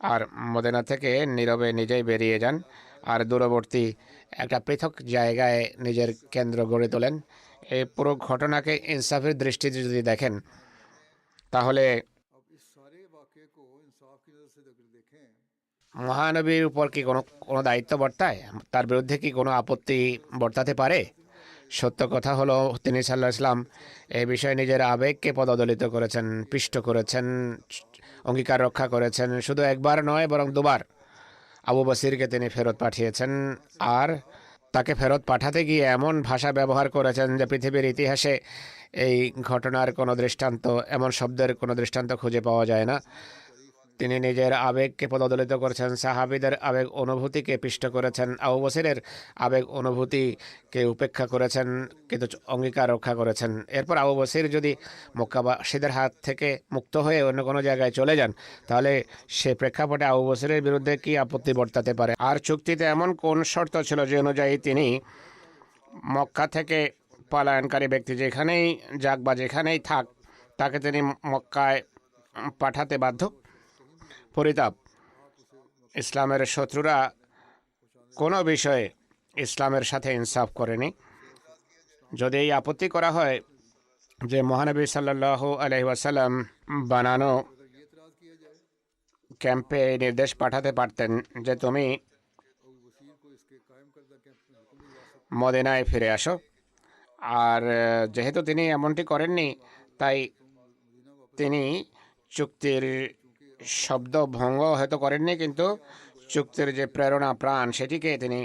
আর মদিনা থেকে নীরবে নিজেই বেরিয়ে যান আর দূরবর্তী একটা পৃথক জায়গায় নিজের কেন্দ্র গড়ে তোলেন। এই পুরো ঘটনাকে ইনসাফের দৃষ্টিতে যদি দেখেন তাহলে মহানবীর উপর কি কোনো দায়িত্ব বর্তায়? তার বিরুদ্ধে কি কোনো আপত্তি বর্তাতে পারে? সত্য কথা হলো তিনি সাল্লাল্লাহু আলাইহি ওয়াসাল্লাম এই বিষয়ে নিজের আবেগকে পদদলিত করেছেন, পিষ্ট করেছেন, অঙ্গীকার রক্ষা করেছেন। শুধু একবার নয় বরং দুবার আবু বসিরকে তিনি ফেরত পাঠিয়েছেন। আর তাকে ফেরত পাঠাতে গিয়ে এমন ভাষা ব্যবহার করেছেন যে পৃথিবীর ইতিহাসে এই ঘটনার কোনো দৃষ্টান্ত, এমন শব্দের কোনো দৃষ্টান্ত খুঁজে পাওয়া যায় না। তিনি নিজের আবেগকে পদদলিত করেছেন, সাহাবীদের আবেগ অনুভূতিকে পিষ্ট করেছেন, আবু বসিরের আবেগ অনুভূতিকে উপেক্ষা করেছেন, কিন্তু অঙ্গীকার রক্ষা করেছেন। এরপর আবু বসির যদি মক্কাবাসীদের হাত থেকে মুক্ত হয়ে অন্য কোনো জায়গায় চলে যান তাহলে সে প্রেক্ষাপটে আবু বসিরের বিরুদ্ধে কি আপত্তি বর্তাতে পারে? আর চুক্তিতে এমন কোন শর্ত ছিল যে অনুযায়ী তিনি মক্কা থেকে পলায়নকারী ব্যক্তি যেখানেই যাক বা যেখানেই থাক তাকে তিনি মক্কায় পাঠাতে বাধ্য? পরিতাপ, ইসলামের শত্রুরা কোনো বিষয়ে ইসলামের সাথে ইনসাফ করেনি। যদি এই আপত্তি করা হয় যে মহানবী সাল্লাল্লাহু আলাইহি ওয়াসাল্লাম বানানো ক্যাম্পে নির্দেশ পাঠাতে পারতেন যে তুমি মদিনায় ফিরে আসো, আর যেহেতু তিনি এমনটি করেননি তাই তিনি চুক্তির শব্দ ভঙ্গ হয়তো করেননি, কিন্তু চুক্তির যে প্রেরণা প্রাণ সেটিকে তিনি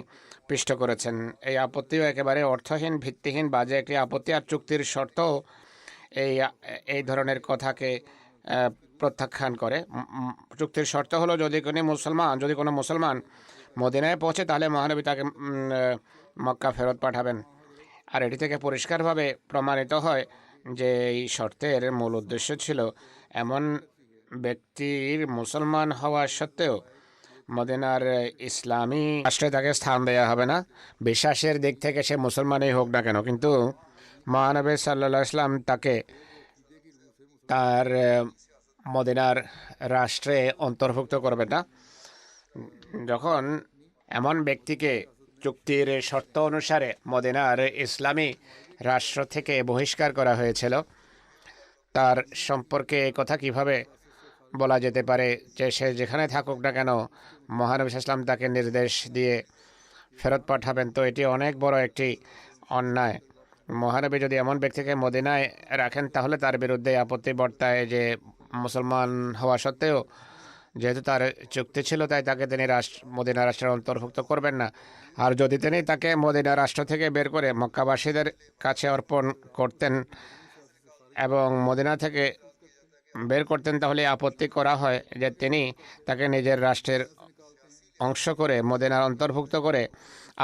পিষ্ট করেছেন। এই আপত্তিও একেবারে অর্থহীন, ভিত্তিহীন, বাজে একটি আপত্তি। আর চুক্তির শর্ত এই ধরনের কথাকে প্রত্যাখ্যান করে। চুক্তির শর্ত হলো যদি কোনো মুসলমান মদিনায় পৌঁছে তাহলে মহানবী তাকে মক্কা ফেরত পাঠাবেন। আর এটি থেকে পরিষ্কারভাবে প্রমাণিত হয় যে এই শর্তের মূল উদ্দেশ্য ছিল এমন ব্যক্তির মুসলমান হওয়া সত্ত্বেও মদিনার ইসলামী রাষ্ট্রে তাকে স্থান দেওয়া হবে না, বিশ্বাসের দিক থেকে সে মুসলমানই হোক না কেন। কিন্তু মহানবী সাল্লাল্লাহু আলাইহি ওয়াসাল্লাম তাকে তার মদিনার রাষ্ট্রে অন্তর্ভুক্ত করবে না। যখন এমন ব্যক্তিকে চুক্তির শর্ত অনুসারে মদিনার ইসলামী রাষ্ট্র থেকে বহিষ্কার করা হয়েছিল, তার সম্পর্কে এই কথা কিভাবে বলা যেতে পারে যে সে যেখানে থাকুক না কেন মহানবী ইসলাম তাকে নির্দেশ দিয়ে ফেরত পাঠাবেন? তো এটি অনেক বড় একটি অন্যায়। মহানবী যদি এমন ব্যক্তিকে মদিনায় রাখেন তাহলে তার বিরুদ্ধে আপত্তি বর্তায় যে মুসলমান হওয়া সত্ত্বেও যেহেতু তার চুক্তি ছিল তাই তাকে তিনি মদিনা রাষ্ট্রের অন্তর্ভুক্ত করবেন না। আর যদি তিনি তাকে মদিনা রাষ্ট্র থেকে বের করে মক্কাবাসীদের কাছে অর্পণ করতেন এবং মদিনা থেকে বের করতেন তাহলে আপত্তি করা হয় যে তিনি তাকে নিজের রাষ্ট্রের অংশ করে মদিনার অন্তর্ভুক্ত করে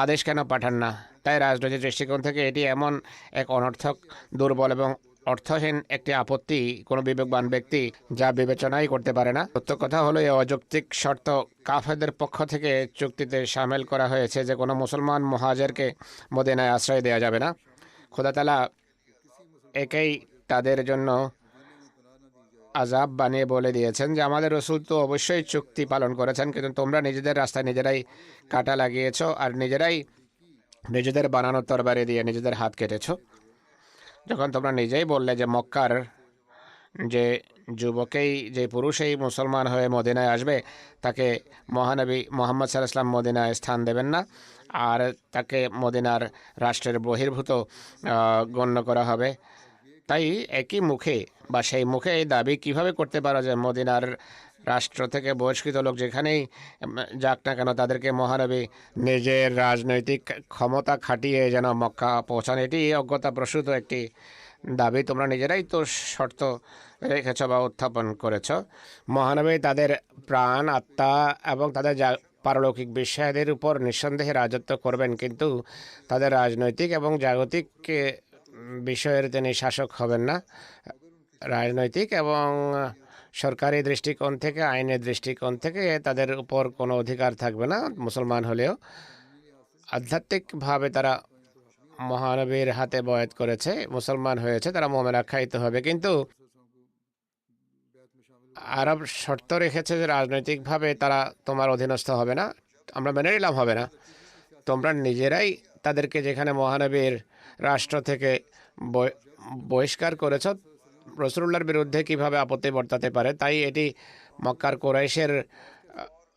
আদেশ কেন পাঠান না। তাই রাজনৈতিক দৃষ্টিকোণ থেকে এটি এমন এক অনর্থক, দুর্বল এবং অর্থহীন একটি আপত্তি কোনো বিবেকবান ব্যক্তি যা বিবেচনাই করতে পারে না। সত্য কথা হলো এই অযৌক্তিক শর্ত কাফেরদের পক্ষ থেকে চুক্তিতে সামিল করা হয়েছে যে কোনো মুসলমান মুহাজিরকে মদিনায় আশ্রয় দেওয়া যাবে না। খোদা তাআলা একেই তাদের জন্য আযাব বানিয়ে বলে দিয়েছেন যে আমাদের রসুল তো অবশ্যই চুক্তি পালন করেছেন, কিন্তু তোমরা নিজেদের রাস্তায় নিজেরাই কাটা লাগিয়েছ আর নিজেরাই নিজেদের বানানো তরবারি দিয়ে নিজেদের হাত কেটেছ। যখন তোমরা নিজেই বললে যে মক্কার যে যুবকেই, যে পুরুষেই মুসলমান হয়ে মদিনায় আসবে তাকে মহানবী মুহাম্মদ সাল্লাল্লাহু আলাইহি ওয়াসাল্লাম মদিনায় স্থান দেবেন না আর তাকে মদিনার রাষ্ট্রের বহির্ভূত গণ্য করা হবে, তাই একই মুখে বা সেই মুখে এই দাবি কিভাবে করতে পারো যে মদিনার রাষ্ট্র থেকে বহিষ্কৃত লোক যেখানেই যাক না কেন তাদেরকে মহানবী নিজের রাজনৈতিক ক্ষমতা খাটিয়ে যেন মক্কা পৌঁছান? এটি অজ্ঞতাপ্রসূত একটি দাবি। তোমরা নিজেরাই তো শর্ত রেখেছ বা উত্থাপন করেছ। মহানবী তাদের প্রাণ, আত্মা এবং তাদের পারলৌকিক বিষয়াদের উপর নিঃসন্দেহে রাজত্ব করবেন, কিন্তু তাদের রাজনৈতিক এবং জাগতিক বিষয়ের তিনি শাসক হবেন না। রাজনৈতিক এবং সরকারি দৃষ্টিকোণ থেকে, আইনের দৃষ্টিকোণ থেকে তাদের উপর কোনো অধিকার থাকবে না মুসলমান হলেও। আধ্যাত্মিকভাবে তারা মহানবীর হাতে বয়াত করেছে, মুসলমান হয়েছে, তারা মোমেন আখ্যায়িত হবে, কিন্তু আরব শর্ত রেখেছে যে রাজনৈতিকভাবে তারা তোমার অধীনস্থ হবে না, আমরা মেনে নিলাম হবে না। তোমরা নিজেরাই তাদেরকে যেখানে মহানবীর রাষ্ট্র থেকে বহিষ্কার করেছ, রাসূলুল্লাহর বিরুদ্ধে কিভাবে আপত্তি বর্তাতে পারে? তাই এটি মক্কার কুরাইশের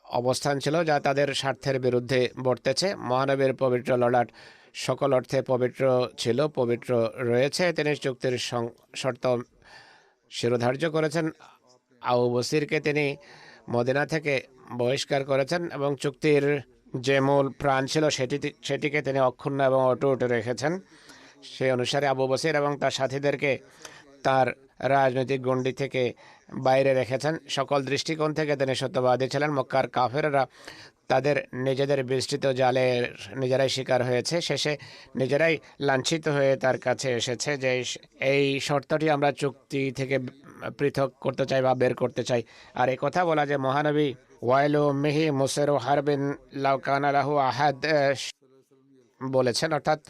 অবস্থান ছিল যা তাদের স্বার্থের বিরুদ্ধে বর্তেছে। মহানবীর পবিত্র ললাট সকল অর্থে পবিত্র ছিল, পবিত্র রয়েছে। তিনি চুক্তির শর্ত শিরোধার্য করেছেন। আবু বসিরকে তিনি মদিনা থেকে বহিষ্কার করেছেন এবং চুক্তির যে মূল প্রাণ ছিল সেটিকে তিনি অক্ষুণ্ণ এবং অটুট রেখেছেন। সেই অনুসারে আবু বসির এবং তার সাথীদেরকে তার রাজনৈতিক গণ্ডি থেকে বাইরে রেখেছেন। সকল দৃষ্টিকোণ থেকে তিনি সত্যবাদী ছিলেন। মক্কার কাফেররা তাদের নিজেদের বিস্তৃত জালের নিজেরাই শিকার হয়েছে, শেষে নিজেরাই লাঞ্ছিত হয়ে তার কাছে এসেছে যে এই শর্তটি আমরা চুক্তি থেকে পৃথক করতে চাই বা বের করতে চাই। আর এই কথা বলা যে মহানবী ওয়াইলু মিহি মুসেরু হারবিন লাউ কানা লাহু আহাদ বলেছেন, অর্থাৎ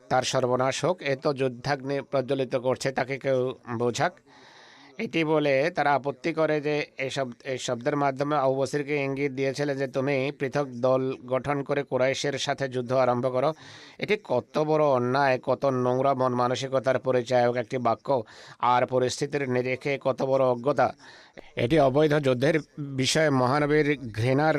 তার সর্বনাশ হোক, এ তো যুদ্ধাগ্নি প্রজ্বলিত করছে, তাকে কেউ বোঝাক। এটি বলে তারা আপত্তি করে যে এই শব্দের মাধ্যমে আবু বসিরকে ইঙ্গিত দিয়েছিলেন যে তুমি পৃথক দল গঠন করে কুরাইশের সাথে যুদ্ধ আরম্ভ করো। এটি কত বড় অন্যায়, কত নোংরা মন মানসিকতার পরিচায়ক একটি বাক্য, আর পরিস্থিতির নিরিখে কত বড় অজ্ঞতা। এটি অবৈধ যুদ্ধের বিষয়ে মহানবীর ঘৃণার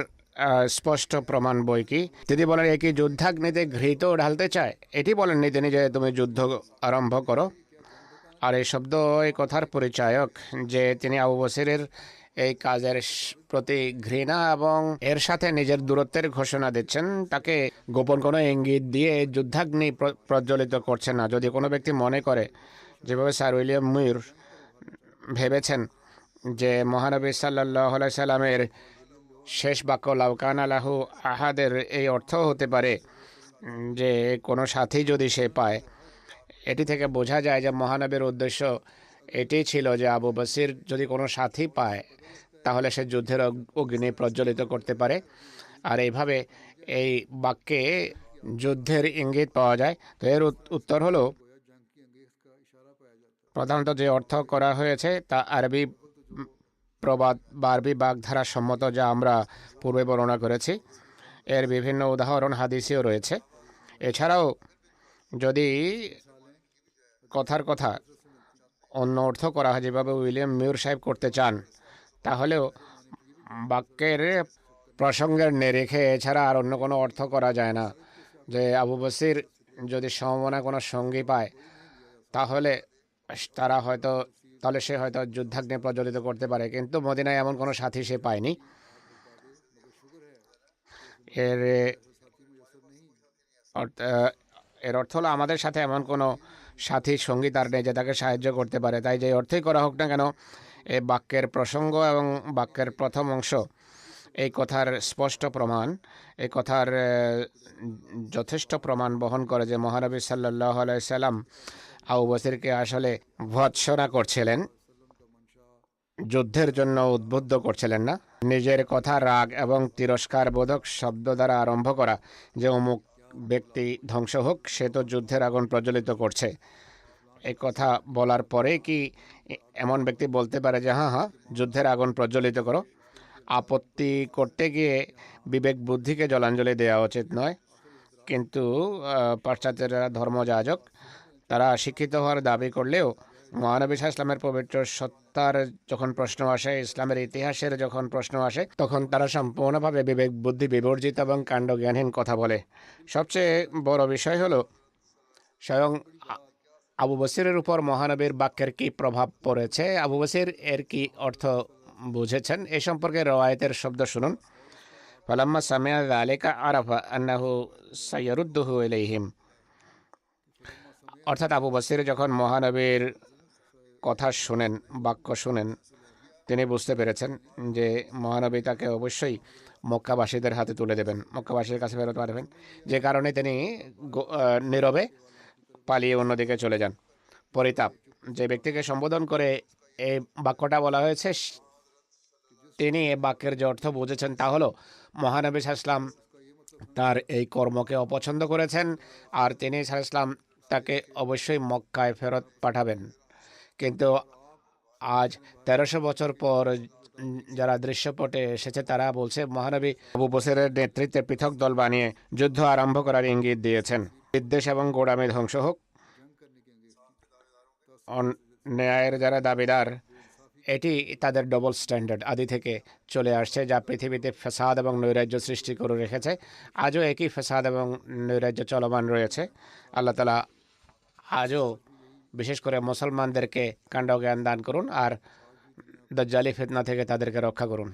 স্পষ্ট প্রমাণ। বই কি তিনি বলেন একই যুদ্ধাগ্নিতে ঘৃত ঢালতে চায়? এটি বলেননি তিনি যে তুমি যুদ্ধ আরম্ভ করো। আর এই শব্দ এই কথার পরিচায়ক যে তিনি আবু বসিরের এই কাজের প্রতি ঘৃণা এবং এর সাথে নিজের দূরত্বের ঘোষণা দিচ্ছেন। তাকে গোপন কোনো ইঙ্গিত দিয়ে যুদ্ধাগ্নি প্রজ্বলিত করছেন না। যদি কোনো ব্যক্তি মনে করে, যেভাবে স্যার উইলিয়াম মুর ভেবেছেন, যে মহানবী সাল্লাল্লাহু আলাইহি সাল্লামের শেষ বাক্য লাউ কানা লাহু আহাদের এই অর্থ হতে পারে যে কোনো সাথী যদি সে পায়, এটি থেকে বোঝা যায় যে মহানবীর উদ্দেশ্য এটি ছিল যে আবু বসির যদি কোনো সাথী পায় তাহলে সে যুদ্ধের অগ্নি প্রজ্বলিত করতে পারে। আর এইভাবে এই বাক্যে যুদ্ধের ইঙ্গিত পাওয়া যায়। তো এর উত্তর হলো প্রধানত যে অর্থ করা হয়েছে তা আরবি প্রবাদ বা আরবি বাগধারা সম্মত, যা আমরা পূর্বে বর্ণনা করেছি। এর বিভিন্ন উদাহরণ হাদিসেও রয়েছে। এছাড়াও যদি কথার কথা অন্য অর্থ করা হয়, যেভাবে উইলিয়াম মিউর সাহেব করতে চান, তাহলেও বাক্যের প্রসঙ্গের নিরিখে এছাড়া আর অন্য কোনো অর্থ করা যায় না। যে আবু বসির যদি সমমনা কোনো সঙ্গী পায়, তাহলে তারা হয়তো তাহলে সে হয়তো যুদ্ধাগ্নি প্রজ্বলিত করতে পারে, কিন্তু মদিনায় এমন কোনো সাথী সে পায়নি। এর এর অর্থ হলো আমাদের সাথে এমন কোনো সাথী সঙ্গী তার নেই যে তাকে সাহায্য করতে পারে। তাই যে অর্থই করা হোক না কেন, এই বাক্যের প্রসঙ্গ এবং বাক্যের প্রথম অংশ এই কথার স্পষ্ট প্রমাণ, এই কথার যথেষ্ট প্রমাণ বহন করে যে মহানবী সাল্লাল্লাহু আলাইহি সাল্লাম আবু বসিরকে আসলে ভৎসনা করছিলেন, যুদ্ধের জন্য উদ্বুদ্ধ করছিলেন না। নিজের কথা রাগ এবং তিরস্কার বোধক শব্দ দ্বারা আরম্ভ করা, যে অমুক ব্যক্তি ধ্বংস হোক, সে তো যুদ্ধের আগুন প্রজ্বলিত করছে, এই কথা বলার পরে কি এমন ব্যক্তি বলতে পারে যে হ্যাঁ হ্যাঁ যুদ্ধের আগুন প্রজ্বলিত করো? আপত্তি করতে গিয়ে বিবেক বুদ্ধিকে জলাঞ্জলি দেওয়া উচিত নয়। কিন্তু পাশ্চাত্যের যারা ধর্মযাজক, তারা শিক্ষিত হওয়ার দাবি করলেও মহানবী সাল্লাল্লাহু আলাইহি ইসলামের পবিত্র সত্তার যখন প্রশ্ন আসে, ইসলামের ইতিহাসের যখন প্রশ্ন আসে, তখন তারা সম্পূর্ণভাবে বিবেক বুদ্ধি বিবর্জিত এবং কাণ্ডজ্ঞানহীন কথা বলে। সবচেয়ে বড় বিষয় হলো স্বয়ং আবু বসিরের উপর মহানবীর বাক্যের কি প্রভাব পড়েছে, আবু বসির এর কি অর্থ বুঝেছেন, এ সম্পর্কে রওয়ায়েতের শব্দ শুনুন। ফালাম্মা সামিআ যালিকা আরাফা আন্নাহু সাইয়ারুদ্দুহু ইলাইহিম। অর্থাৎ আবু বসির যখন মহানবীর কথা শুনেন, বাক্য শুনেন, তিনি বুঝতে পেরেছেন যে মহানবী তাকে অবশ্যই মক্কাবাসীদের হাতে তুলে দেবেন, মক্কাবাসীর কাছে ফেরত পাঠাবেন। যে কারণে তিনি নীরবে পালিয়ে অন্যদিকে চলে যান। পরিতাপ, যে ব্যক্তিকে সম্বোধন করে এই বাক্যটা বলা হয়েছে, তিনি এ বাক্যের যে অর্থ বুঝেছেন তা হলো মহানবী সাল্লাল্লাহু আলাইহি ওয়াসাল্লাম তার এই কর্মকে অপছন্দ করেছেন, আর তিনি সাল্লাল্লাহু আলাইহি ওয়াসাল্লাম তাকে অবশ্যই মক্কায় ফেরত পাঠাবেন। কিন্তু আজ 1300 বছর পর যারা দৃশ্যপটে এসেছে, তারা বলছে মহানবী আবু বসরের নেতৃত্বে পৃথক দল বানিয়ে যুদ্ধ আরম্ভ করার ইঙ্গিত দিয়েছেন। বিদ্বেষ এবং গোড়ামি ধ্বংস হোক। ন্যায়ের যারা দাবিদার, এটি তাদের ডবল স্ট্যান্ডার্ড আদি থেকে চলে আসছে, যা পৃথিবীতে ফ্যাসাদ এবং নৈরাজ্য সৃষ্টি করে রেখেছে। আজও একই ফ্যাসাদ এবং নৈরাজ্য চলমান রয়েছে। আল্লাহ তাআলা আজও বিশেষ করে মুসলমানদেরকে কাণ্ডজ্ঞান দান করুন আর দাজ্জালি ফিতনা থেকে তাদেরকে রক্ষা করুন।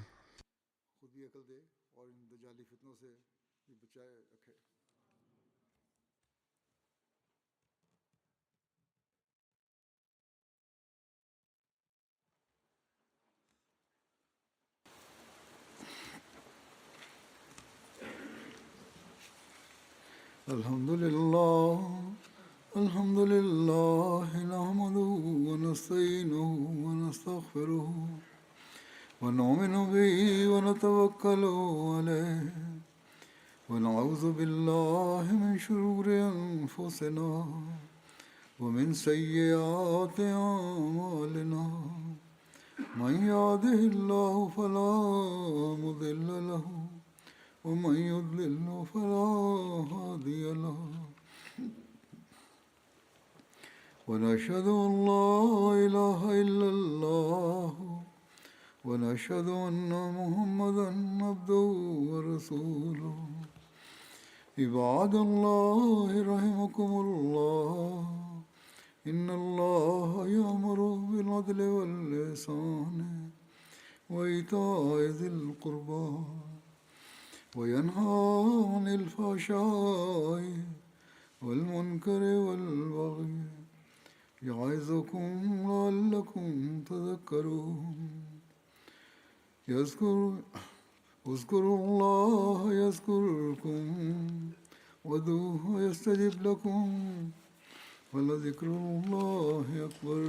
الحمد لله نحمده ونستعينه ونستغفره ونؤمن به ونتوكل عليه ونعوذ بالله من شرور أنفسنا ومن سيئات أعمالنا من يهده الله فلا مضل له ومن يضلل فلا هادي له ونشهد أن لا إله إلا الله ونشهد أن محمدا عبده ورسوله عباد الله رحمكم الله إن الله يأمر بالعدل والإحسان وإيتاء ذي القربى وينهى عن الفحشاء والمنكر والبغي يعظكم لعلكم تذكرون اذكروا الله يذكركم وادعوه يستجب لكم ولذكر الله أكبر